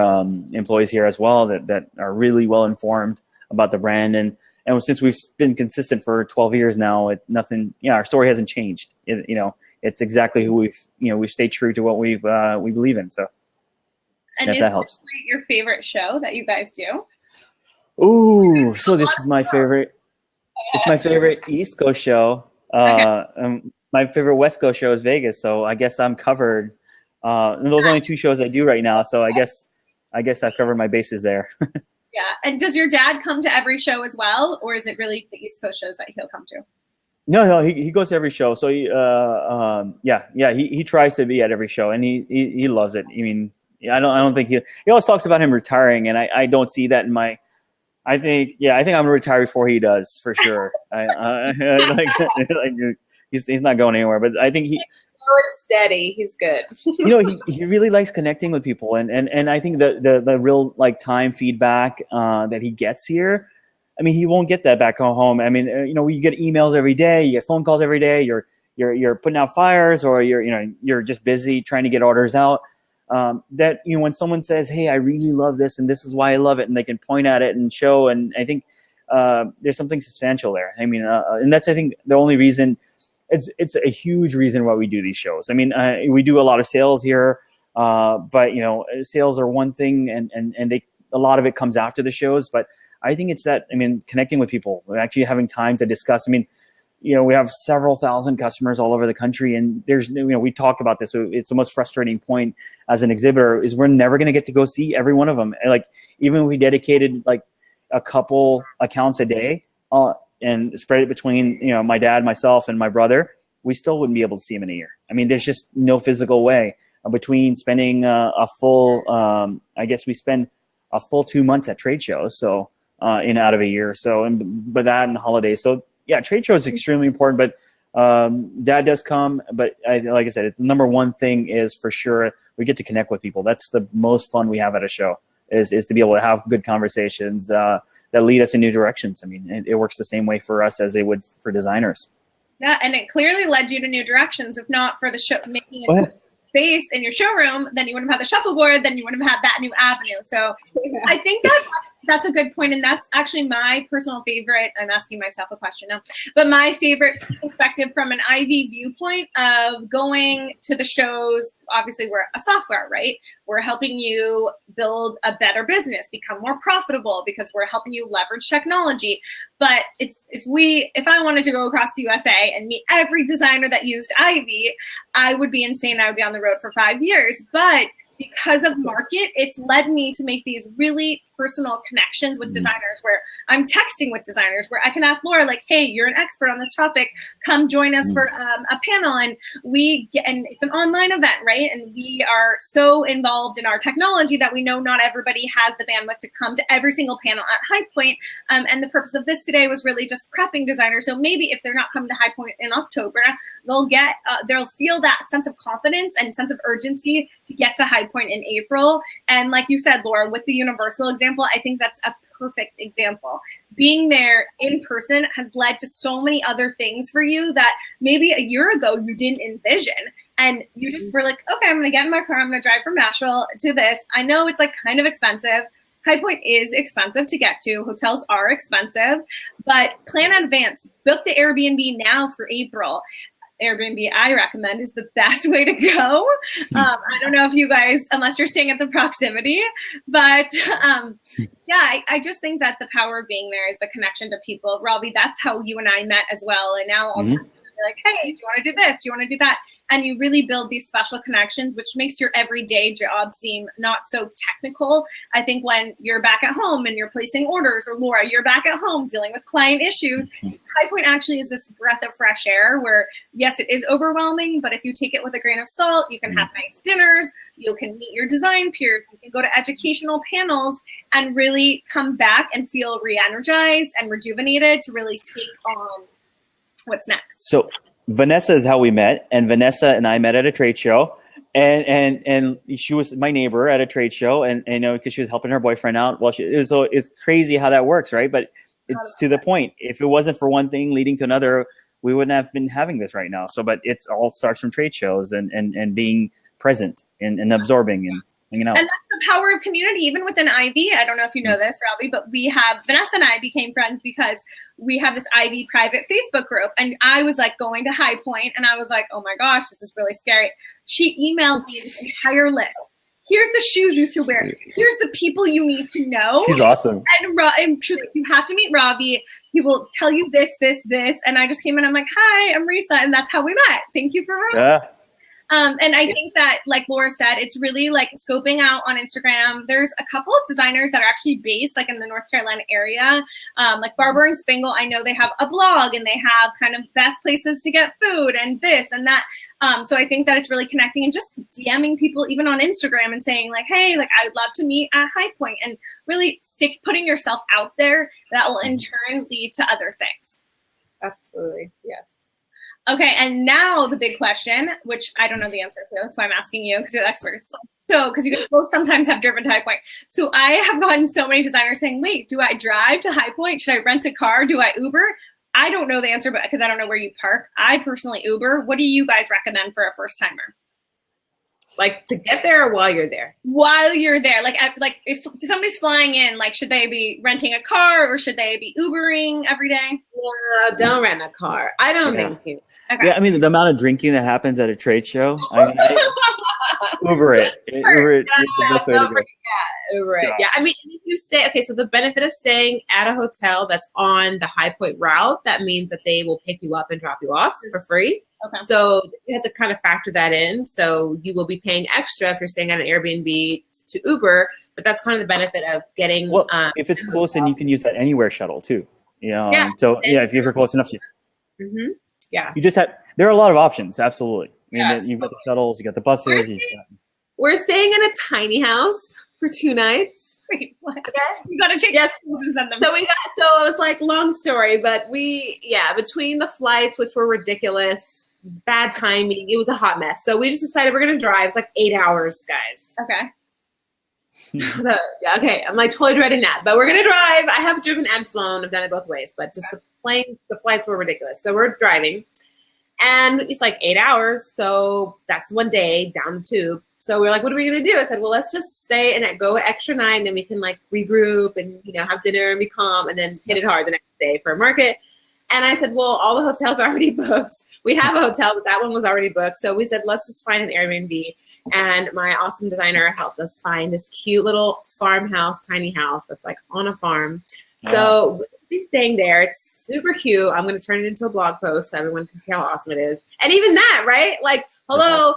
employees here as well that are really well informed about the brand. And since we've been consistent for 12 years now, our story hasn't changed. It's exactly who we've stayed true to what we believe in. So, and if that helps. Your favorite show that you guys do? Ooh, so this is my favorite. It's my favorite East Coast show. My favorite West Coast show is Vegas. So I guess I'm covered. And those are only two shows I do right now. So I guess I've covered my bases there. Yeah. And does your dad come to every show as well, or is it really the East Coast shows that he'll come to? No, he goes to every show. So he tries to be at every show, and he loves it. I mean, I don't think he always talks about him retiring, and I don't see that in my. I think I'm gonna retire before he does, for sure. He's not going anywhere, but I think steady. He's good. He really likes connecting with people, and I think the real time feedback that he gets here. I mean, he won't get that back home. I mean, you get emails every day, you get phone calls every day. You're putting out fires, or you're just busy trying to get orders out. When someone says, "Hey, I really love this, and this is why I love it," and they can point at it and show, and I think there's something substantial there. I mean, and that's, I think, the only reason. It's a huge reason why we do these shows. I mean, we do a lot of sales here, but sales are one thing, and a lot of it comes after the shows. But I think it's that, connecting with people, actually having time to discuss. I mean, we have several thousand customers all over the country, and there's, we talk about this. So it's the most frustrating point as an exhibitor is we're never going to get to go see every one of them. Like, even if we dedicated like a couple accounts a day, and spread it between, my dad, myself, and my brother, we still wouldn't be able to see him in a year. I mean, there's just no physical way between spending a full, I guess we spend a full 2 months at trade shows. So out of a year. So, but that and holidays. So yeah, trade shows is extremely important, but Dad does come. But like I said, the number one thing is for sure we get to connect with people. That's the most fun we have at a show is to be able to have good conversations that lead us in new directions. I mean, it works the same way for us as it would for designers. Yeah, and it clearly led you to new directions. If not for the show making it space in your showroom, then you wouldn't have had the shuffleboard, then you wouldn't have had that new avenue. So yeah. I think that's a good point, and that's actually my personal favorite. I'm asking myself a question now, but my favorite perspective from an Ivy viewpoint of going to the shows. Obviously, we're a software, right? We're helping you build a better business, become more profitable because we're helping you leverage technology. But if I wanted to go across the USA and meet every designer that used Ivy, I would be insane. I would be on the road for 5 years. But because of market, it's led me to make these really personal connections with designers where I'm texting with designers where I can ask Laura, like, hey, you're an expert on this topic. Come join us for a panel. And it's an online event, right? And we are so involved in our technology that we know not everybody has the bandwidth to come to every single panel at High Point. And the purpose of this today was really just prepping designers. So maybe if they're not coming to High Point in October, they'll feel that sense of confidence and sense of urgency to get to High Point in April. And like you said, Laura, with the Universal example, I think that's a perfect example. Being there in person has led to so many other things for you that maybe a year ago you didn't envision. And you just were like, okay, I'm going to get in my car. I'm going to drive from Nashville to this. I know it's like kind of expensive. High Point is expensive to get to. Hotels are expensive, but plan in advance. Book the Airbnb now for April. Airbnb, I recommend, is the best way to go. I don't know if you guys, unless you're staying at the proximity, but I just think that the power of being there is the connection to people. Ravi, that's how you and I met as well. And now all time you're like, hey, do you want to do this? Do you want to do that? And you really build these special connections, which makes your everyday job seem not so technical. I think when you're back at home and you're placing orders, or Laura, you're back at home dealing with client issues, High Point actually is this breath of fresh air where, yes, it is overwhelming, but if you take it with a grain of salt, you can have nice dinners, you can meet your design peers, you can go to educational panels and really come back and feel re-energized and rejuvenated to really take on what's next. So Vanessa is how we met, and Vanessa and I met at a trade show, and she was my neighbor at a trade show, and because she was helping her boyfriend out. Well, it's crazy how that works, right? But it's to the point. If it wasn't for one thing leading to another, we wouldn't have been having this right now. So, but it all starts from trade shows and being present and absorbing, and hanging out. And that's the power of community, even within Ivy. I don't know if you know this, Ravi, but Vanessa and I became friends because we have this Ivy private Facebook group. And I was like going to High Point and I was like, oh my gosh, this is really scary. She emailed me this entire list. Here's the shoes you should wear. Here's the people you need to know. She's awesome. And she was like, you have to meet Ravi. He will tell you this, this, this. And I just came in. I'm like, hi, I'm Reisa. And that's how we met. Thank you for Ravi. Yeah. And I think that, like Laura said, it's really like scoping out on Instagram. There's a couple of designers that are actually based like in the North Carolina area, like Barber and Spangle. I know they have a blog and they have kind of best places to get food and this and that. So I think that it's really connecting and just DMing people even on Instagram and saying like, hey, like I would love to meet at High Point, and really putting yourself out there. That will in turn lead to other things. Absolutely. Yes. Okay, and now the big question, which I don't know the answer to, that's why I'm asking you, because you're the experts. So, because you guys both sometimes have driven to High Point. So I have gotten so many designers saying, wait, do I drive to High Point? Should I rent a car? Do I Uber? I don't know the answer, but because I don't know where you park. I personally Uber. What do you guys recommend for a first timer? Like to get there or while you're there? While you're there. Like if somebody's flying in, like should they be renting a car or should they be Ubering every day? No, don't rent a car. I don't think you. Okay. Yeah, I mean, the amount of drinking that happens at a trade show, I mean, Uber it. Uber it. It's the best way to go. Uber it. Yeah, I mean, if you stay, okay, so the benefit of staying at a hotel that's on the High Point route, that means that they will pick you up and drop you off for free. Okay. So you have to kind of factor that in. So you will be paying extra if you're staying at an Airbnb to Uber, but that's kind of the benefit of getting. Well, if it's close, then you can use that Anywhere shuttle too. You know, Yeah. so yeah, if you're close enough to. Mm-hmm. Yeah. You just have. There are a lot of options. Absolutely. I mean, Yes. you've got the shuttles, you got the buses. We're staying in a tiny house for 2 nights. Wait, what? Okay. You gotta take Yes. photos and send them. So it was like long story, but between the flights, which were ridiculous, bad timing, it was a hot mess. So we just decided we're gonna drive. It's like 8 hours, guys. Okay. So, yeah, okay, I'm like totally dreading that, but we're gonna drive. I have driven and flown. I've done it both ways, but just the flights were ridiculous. So we're driving, and it's like 8 hours. So that's one day down the tube. So we're like, what are we gonna do? I said, well, let's just stay and go extra night, and then we can like regroup and have dinner and be calm, and then hit it hard the next day for a market. And I said, well, all the hotels are already booked. We have a hotel, but that one was already booked. So we said, let's just find an Airbnb. And my awesome designer helped us find this cute little farmhouse, tiny house that's like on a farm. Wow. So we'll be staying there. It's super cute. I'm going to turn it into a blog post so everyone can see how awesome it is. And even that, right? Like, hello.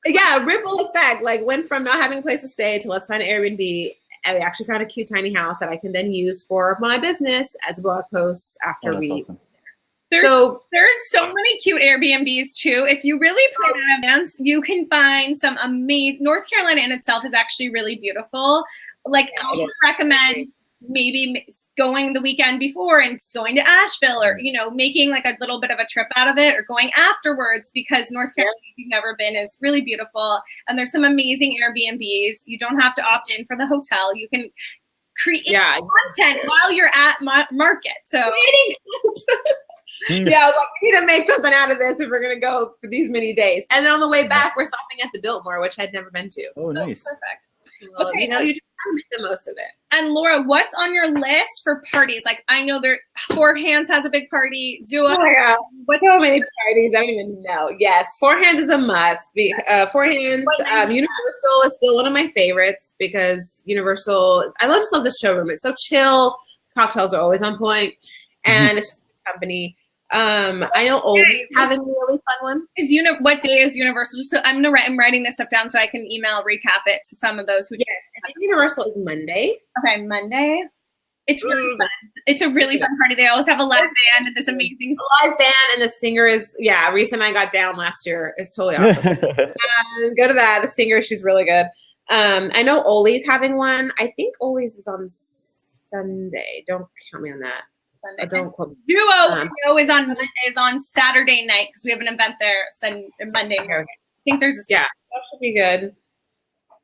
Yeah, ripple effect. Like went from not having a place to stay to let's find an Airbnb. And we actually found a cute tiny house that I can then use for my business as a blog post after Awesome. There's so many cute Airbnbs too. If you really plan in advance, you can find some amazing. North Carolina in itself is actually really beautiful. Like I would recommend maybe going the weekend before and going to Asheville, or making like a little bit of a trip out of it, or going afterwards, because North Carolina, if you've never been, is really beautiful. And there's some amazing Airbnbs. You don't have to opt in for the hotel. You can create content while you're at market. So yeah, I was like, we need to make something out of this if we're going to go for these many days. And then on the way back, we're stopping at the Biltmore, which I'd never been to. Oh, nice. Perfect. Well, you just gotta make the most of it. And Laura, what's on your list for parties? Like, I know Four Hands has a big party. Zua. Oh my God. What's so many parties? I don't even know. Yes, Four Hands is a must. Four Hands, Universal is still one of my favorites because Universal, I just love the showroom. It's so chill. Cocktails are always on point, and it's just a company. I know Oldie's having a really fun one. What day is Universal? Just so I'm writing this stuff down so I can recap it to some of those who. Yes, I think Universal is Monday. Okay, Monday. It's really fun. It's a really fun party. They always have a live band and this amazing live band, and the singer is Reisa and I got down last year. It's totally awesome. Go to that. The singer, she's really good. I know Ollie's having one. I think Ollie's is on Sunday. Don't count me on that. I don't quote. Duo is on Saturday night because we have an event there Monday. Okay. I think there's that should be good.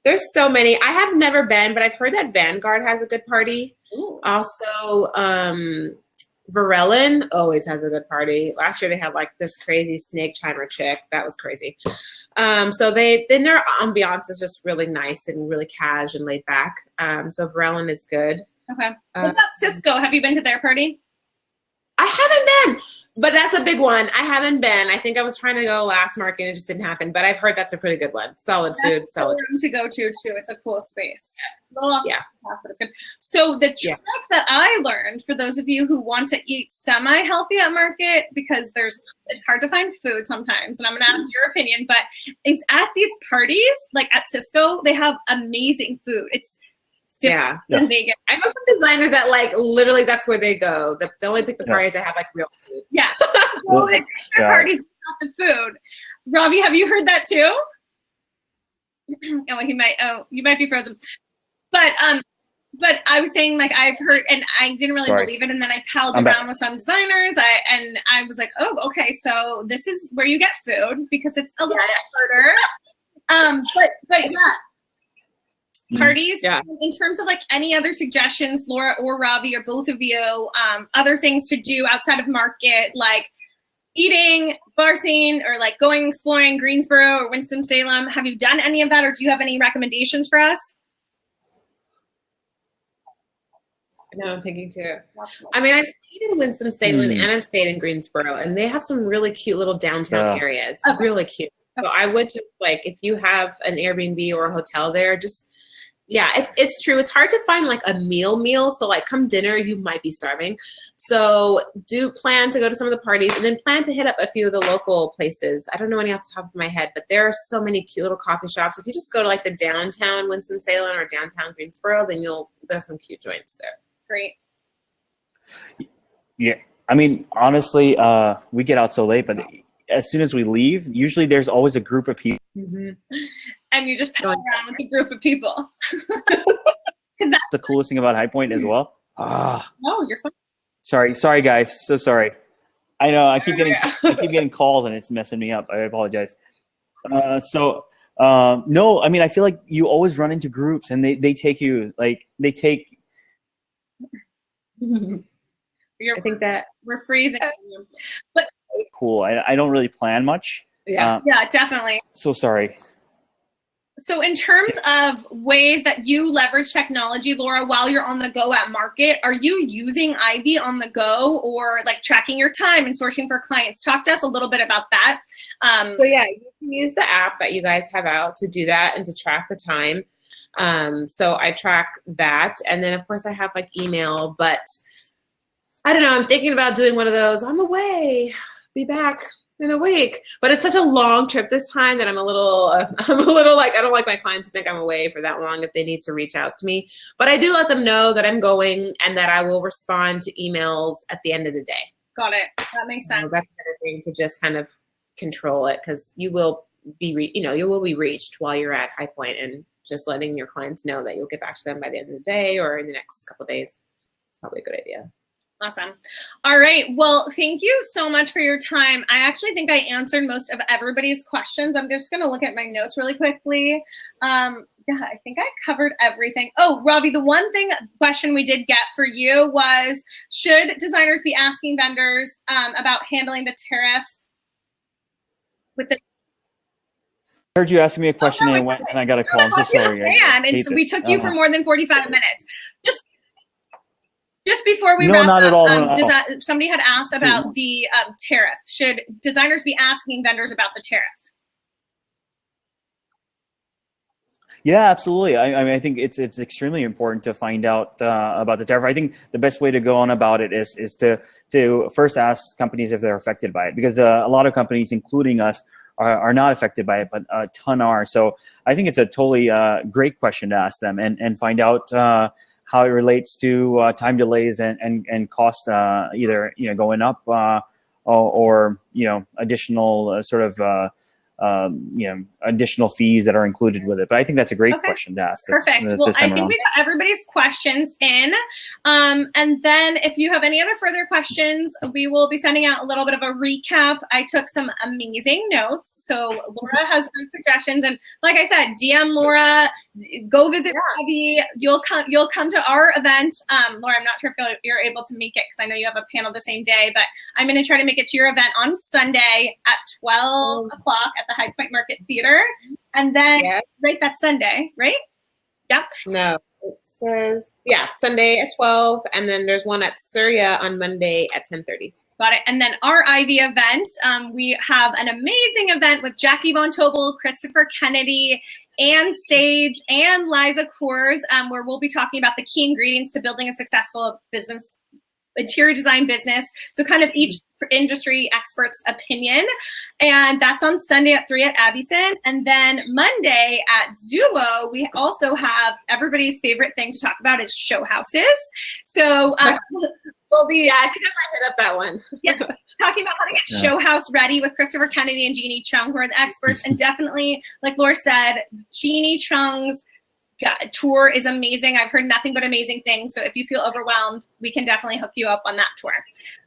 There's so many. I have never been, but I've heard that Vanguard has a good party. Ooh. Also, Varellin always has a good party. Last year they had like this crazy snake charmer chick. That was crazy. So then their ambiance is just really nice and really cash and laid back. So Varellin is good. Okay. What about Cisco? Have you been to their party? I haven't been, but that's a big one. I haven't been. I think I was trying to go last market and it just didn't happen, but I've heard that's a pretty good one. Solid food. That's solid room to go to too. It's a cool space. Yeah. But it's good. So the trick that I learned for those of you who want to eat semi-healthy at market, because it's hard to find food sometimes, and I'm going to ask your opinion, but it's at these parties, like at Cisco, they have amazing food. It's different than Vegas. I know some designers that like literally that's where they go. They only pick the parties that have like real food. Yeah. Well, their parties without the food. Ravi, have you heard that too? You might be frozen. But I was saying, like, I've heard, and I didn't really believe it, and then I palled around with some designers, and I was like, oh, okay, so this is where you get food, because it's a little harder. But parties, in terms of, like, any other suggestions, Laura or Ravi, or both of you, other things to do outside of market, like eating, bar scene, or, like, going exploring Greensboro or Winston-Salem, have you done any of that, or do you have any recommendations for us? No, I'm thinking too. I mean, I've stayed in Winston-Salem and I've stayed in Greensboro, and they have some really cute little downtown areas. Okay. Really cute. So I would just like, if you have an Airbnb or a hotel there, just, it's true. It's hard to find like a meal. So like come dinner, you might be starving. So do plan to go to some of the parties, and then plan to hit up a few of the local places. I don't know any off the top of my head, but there are so many cute little coffee shops. If you just go to like the downtown Winston-Salem or downtown Greensboro, then there's some cute joints there. Great. Yeah, I mean, honestly, we get out so late, but as soon as we leave, usually there's always a group of people. Mm-hmm. And you just pal around with a group of people. That's the coolest thing about High Point as well. No, you're fine. Sorry, guys. So sorry. I know I keep getting calls and it's messing me up. I apologize. No, I mean, I feel like you always run into groups, and they take you I think that we're freezing. But cool. I don't really plan much. Yeah, definitely. So sorry. So in terms of ways that you leverage technology, Laura, while you're on the go at market, are you using Ivy on the go, or like tracking your time and sourcing for clients? Talk to us a little bit about that. You can use the app that you guys have out to do that and to track the time. So I track that, and then of course I have like email, but I don't know, I'm thinking about doing one of those. I'm away, be back in a week, but it's such a long trip this time that I'm a little like, I don't like my clients to think I'm away for that long if they need to reach out to me, but I do let them know that I'm going and that I will respond to emails at the end of the day. Got it. That makes sense. That's another thing to just kind of control it, because you will be reached while you're at High Point, and just letting your clients know that you'll get back to them by the end of the day or in the next couple of days is probably a good idea. Awesome. All right. Well, thank you so much for your time. I actually think I answered most of everybody's questions. I'm just going to look at my notes really quickly. I think I covered everything. Oh, Ravi, the one question we did get for you was, should designers be asking vendors about handling the tariff with the I heard you asking me a question and I got a call. I'm so sorry. We took you for more than 45 minutes. Just before we wrap not up, at all. Somebody had asked about the tariff. Should designers be asking vendors about the tariff? Yeah, absolutely. I mean, I think it's extremely important to find out about the tariff. I think the best way to go on about it is to first ask companies if they're affected by it, because a lot of companies, including us, are not affected by it, but a ton are. So I think it's a totally great question to ask them and find out how it relates to time delays and cost, either going up or additional sort of additional fees that are included with it. But I think that's a great Okay. question to ask. Perfect. Well, I think we got everybody's questions in. And then if you have any other further questions, we will be sending out a little bit of a recap. I took some amazing notes. So Laura has some suggestions. And like I said, DM Laura, go visit Ravi. You'll come to our event. Laura, I'm not sure if you're able to make it because I know you have a panel the same day, but I'm going to try to make it to your event on Sunday at 12 o'clock at the High Point Market Theater. And then, right, that's Sunday, right? Yep. No, it says, Sunday at 12. And then there's one at Surya on Monday at 10:30. Got it. And then our Ivy event, we have an amazing event with Jackie Von Tobel, Christopher Kennedy, and Sage, and Liza Coors, where we'll be talking about the key ingredients to building a successful business, interior design business. So kind of each industry expert's opinion. And that's on Sunday at 3 at Abbeyson. And then Monday at Zumo, we also have everybody's favorite thing to talk about is show houses. So we'll be I think I might hit up that one. talking about how to get show house ready with Christopher Kennedy and Jeannie Chung, who are the experts. And definitely, like Laura said, Jeannie Chung's tour is amazing. I've heard nothing but amazing things. So if you feel overwhelmed, we can definitely hook you up on that tour.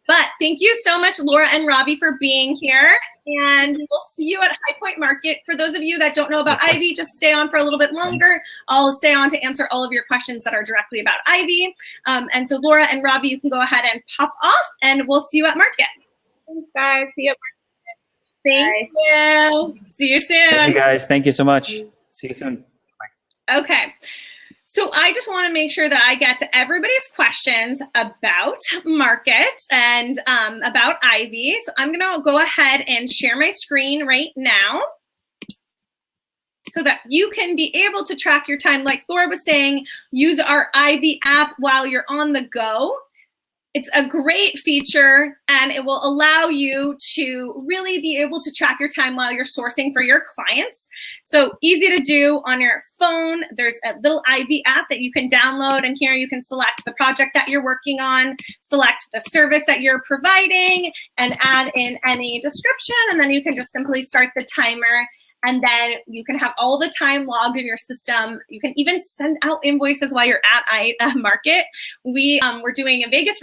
But thank you so much, Laura and Ravi, for being here. And we'll see you at High Point Market. For those of you that don't know about Ivy, just stay on for a little bit longer. I'll stay on to answer all of your questions that are directly about Ivy. And so Laura and Ravi, you can go ahead and pop off, and we'll see you at Market. Thanks, guys. See you at Market. Thank you. See you soon. Hey, guys. Thank you so much. See you soon. Okay, so I just want to make sure that I get to everybody's questions about Market and about Ivy. So I'm going to go ahead and share my screen right now so that you can be able to track your time. Like Laura was saying, use our Ivy app while you're on the go. It's a great feature, and it will allow you to really be able to track your time while you're sourcing for your clients. So easy to do on your phone. There's a little Ivy app that you can download, and here you can select the project that you're working on, select the service that you're providing, and add in any description, and then you can just simply start the timer. And then you can have all the time logged in your system. You can even send out invoices while you're at Market. We're doing a Vegas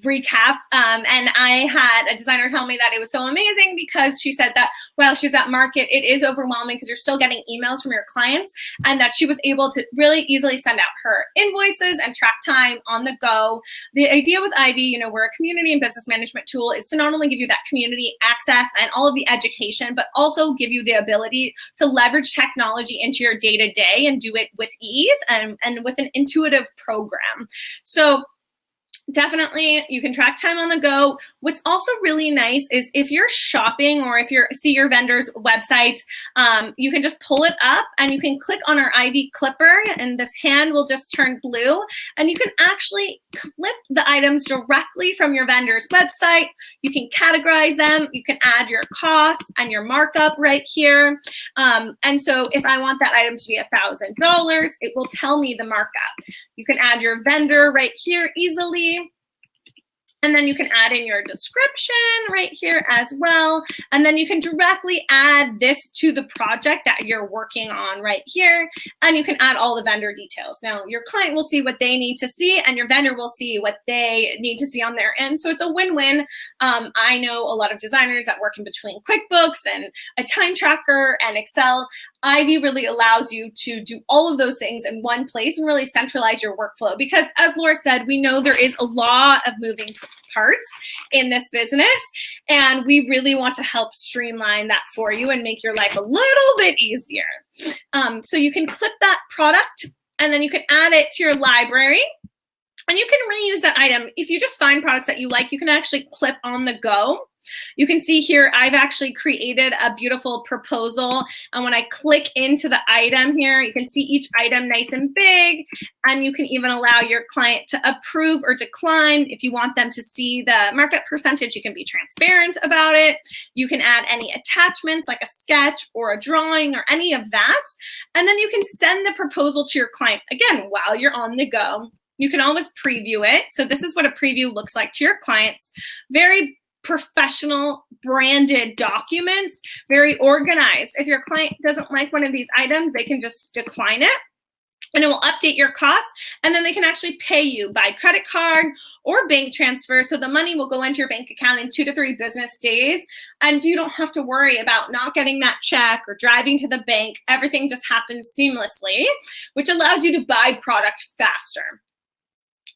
recap, and I had a designer tell me that it was so amazing because she said that while she's at Market, it is overwhelming because you're still getting emails from your clients, and that she was able to really easily send out her invoices and track time on the go. The idea with Ivy, we're a community and business management tool, is to not only give you that community access and all of the education, but also give you the ability to leverage technology into your day-to-day and do it with ease and with an intuitive program. So definitely, you can track time on the go. What's also really nice is if you're shopping or if you see your vendor's website, you can just pull it up and you can click on our Ivy clipper, and this hand will just turn blue, and you can actually clip the items directly from your vendor's website. You can categorize them. You can add your cost and your markup right here. And so if I want that item to be $1,000, it will tell me the markup. You can add your vendor right here easily. And then you can add in your description right here as well. And then you can directly add this to the project that you're working on right here. And you can add all the vendor details. Now, your client will see what they need to see, and your vendor will see what they need to see on their end. So it's a win-win. I know a lot of designers that work in between QuickBooks and a time tracker and Excel. Ivy really allows you to do all of those things in one place and really centralize your workflow. Because as Laura said, we know there is a lot of moving parts in this business, and we really want to help streamline that for you and make your life a little bit easier. So you can clip that product, and then you can add it to your library, and you can reuse that item. If you just find products that you like, you can actually clip on the go. You can see here, I've actually created a beautiful proposal. And when I click into the item here, you can see each item nice and big. And you can even allow your client to approve or decline. If you want them to see the markup percentage, you can be transparent about it. You can add any attachments like a sketch or a drawing or any of that. And then you can send the proposal to your client, again, while you're on the go. You can always preview it. So this is what a preview looks like to your clients. Very professional branded documents, very organized. If your client doesn't like one of these items, they can just decline it, and it will update your costs, and then they can actually pay you by credit card or bank transfer. So the money will go into your bank account in 2 to 3 business days, and you don't have to worry about not getting that check or driving to the bank. Everything just happens seamlessly, which allows you to buy product faster.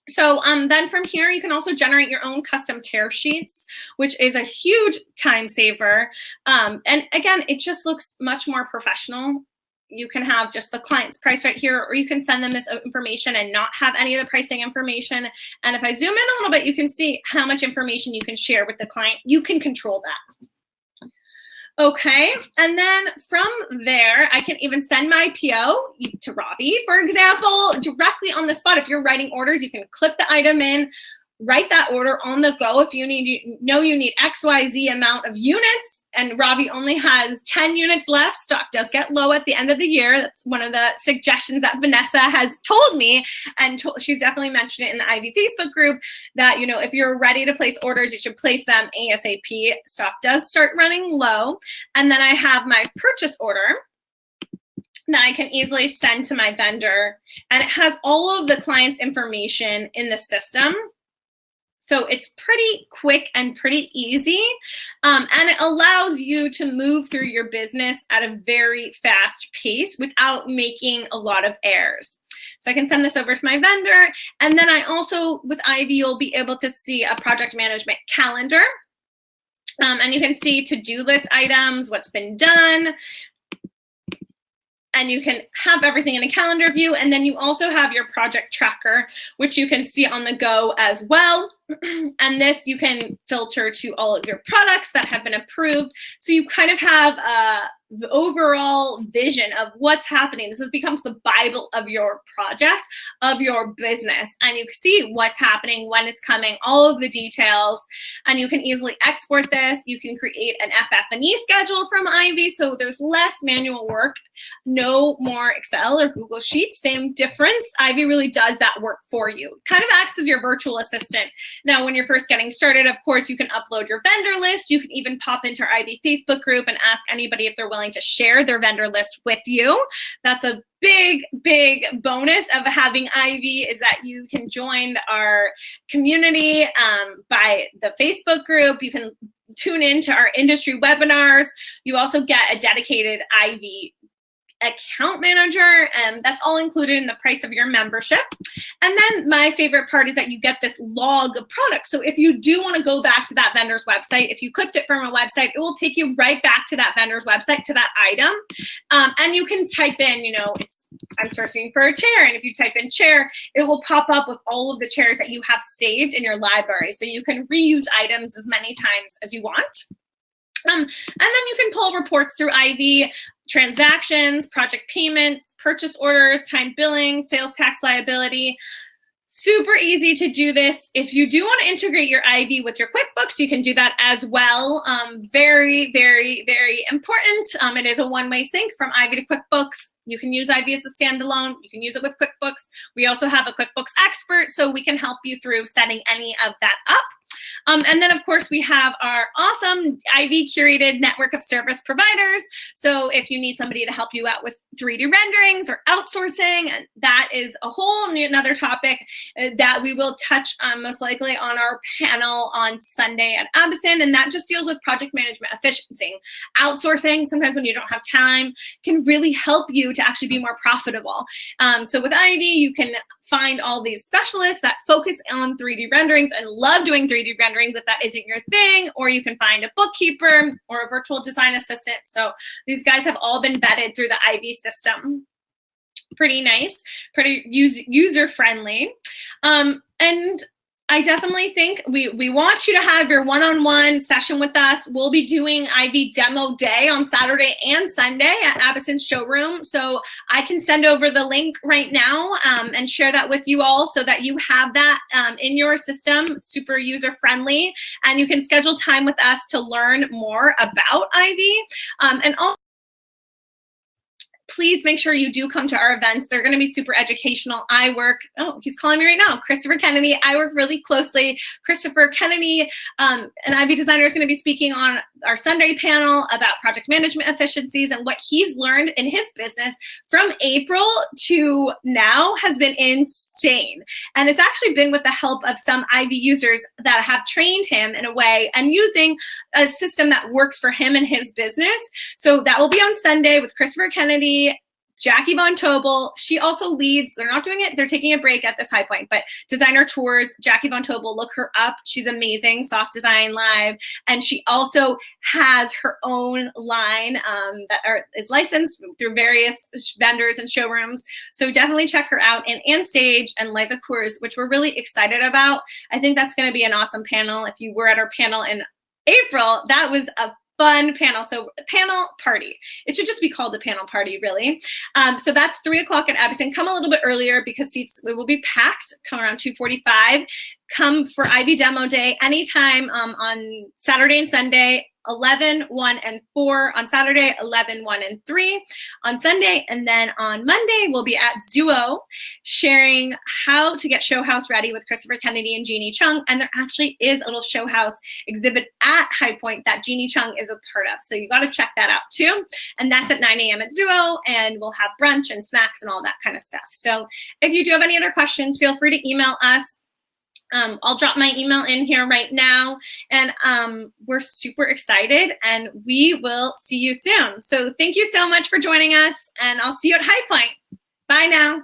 So then from here, you can also generate your own custom tear sheets, which is a huge time saver. And again, it just looks much more professional. You can have just the client's price right here, or you can send them this information and not have any of the pricing information. And if I zoom in a little bit, you can see how much information you can share with the client. You can control that. Okay, and then from there, I can even send my PO to Ravi, for example, directly on the spot. If you're writing orders, you can clip the item in, write that order on the go. If you need, you need XYZ amount of units, and Ravi only has 10 units left. Stock does get low at the end of the year. That's one of the suggestions that Vanessa has told me, and she's definitely mentioned it in the Ivy Facebook group, that, you know, if you're ready to place orders, you should place them ASAP. Stock does start running low. And then I have my purchase order that I can easily send to my vendor, and it has all of the client's information in the system. So it's pretty quick and pretty easy, and it allows you to move through your business at a very fast pace without making a lot of errors. So I can send this over to my vendor, and then I also, with Ivy, you'll be able to see a project management calendar, and you can see to-do list items, what's been done, and you can have everything in a calendar view. And then you also have your project tracker, which you can see on the go as well. And this you can filter to all of your products that have been approved. So you kind of have the overall vision of what's happening. This becomes the Bible of your project, of your business. And you see what's happening, when it's coming, all of the details. And you can easily export this. You can create an FF&E schedule from Ivy. So there's less manual work, no more Excel or Google Sheets, same difference. Ivy really does that work for you. Kind of acts as your virtual assistant. Now, when you're first getting started, of course, you can upload your vendor list. You can even pop into our Ivy Facebook group and ask anybody if they're willing to share their vendor list with you. That's a big, big bonus of having Ivy, is that you can join our community by the Facebook group. You can tune into our industry webinars. You also get a dedicated Ivy account manager, and that's all included in the price of your membership. And then my favorite part is that you get this log of products. So if you do want to go back to that vendor's website, if you clipped it from a website, it will take you right back to that vendor's website, to that item. And you can type in, you know, I'm searching for a chair. And if you type in chair, it will pop up with all of the chairs that you have saved in your library. So you can reuse items as many times as you want. And then you can pull reports through Ivy, transactions, project payments, purchase orders, time billing, sales tax liability. Super easy to do this. If you do want to integrate your Ivy with your QuickBooks, you can do that as well. Very, very, very important. It is a one-way sync from Ivy to QuickBooks. You can use Ivy as a standalone. You can use it with QuickBooks. We also have a QuickBooks expert, so we can help you through setting any of that up. And then, of course, we have our awesome Ivy curated network of service providers. So if you need somebody to help you out with 3D renderings or outsourcing, that is a whole another topic that we will touch on most likely on our panel on Sunday at Abison. And that just deals with project management efficiency. Outsourcing, sometimes when you don't have time, can really help you to actually be more profitable. So with Ivy, you can find all these specialists that focus on 3D renderings and love doing 3D renderings if that isn't your thing, or you can find a bookkeeper or a virtual design assistant. So these guys have all been vetted through the Ivy system. Pretty nice, pretty user-friendly. And I definitely think we want you to have your one-on-one session with us. We'll be doing Ivy Demo Day on Saturday and Sunday at Abison's showroom. So I can send over the link right now and share that with you all so that you have that in your system, super user-friendly. And you can schedule time with us to learn more about Ivy. And also, please make sure you do come to our events. They're going to be super educational. He's calling me right now, Christopher Kennedy. I work really closely. Christopher Kennedy, an Ivy designer, is going to be speaking on our Sunday panel about project management efficiencies, and what he's learned in his business from April to now has been insane. And it's actually been with the help of some Ivy users that have trained him in a way and using a system that works for him and his business. So that will be on Sunday with Christopher Kennedy, Jackie Von Tobel. She also leads, they're not doing it, they're taking a break at this High Point, but Designer Tours, Jackie Von Tobel, look her up. She's amazing, Soft Design Live. And she also has her own line is licensed through various vendors and showrooms. So definitely check her out. And Sage and Liza Coors, which we're really excited about. I think that's going to be an awesome panel. If you were at our panel in April, that was a fun panel. So panel party. It should just be called a panel party, really. So that's 3 o'clock at Addison. Come a little bit earlier because seats will be packed. Come around 2:45. Come for Ivy Demo Day anytime on Saturday and Sunday, 11, 1, and 4 on Saturday, 11, 1, and 3 on Sunday. And then on Monday, we'll be at Zuo sharing how to get show house ready with Christopher Kennedy and Jeannie Chung. And there actually is a little show house exhibit at High Point that Jeannie Chung is a part of. So you got to check that out too. And that's at 9 a.m. at Zuo. And we'll have brunch and snacks and all that kind of stuff. So if you do have any other questions, feel free to email us. I'll drop my email in here right now, and we're super excited, and we will see you soon. So thank you so much for joining us, and I'll see you at High Point. Bye now.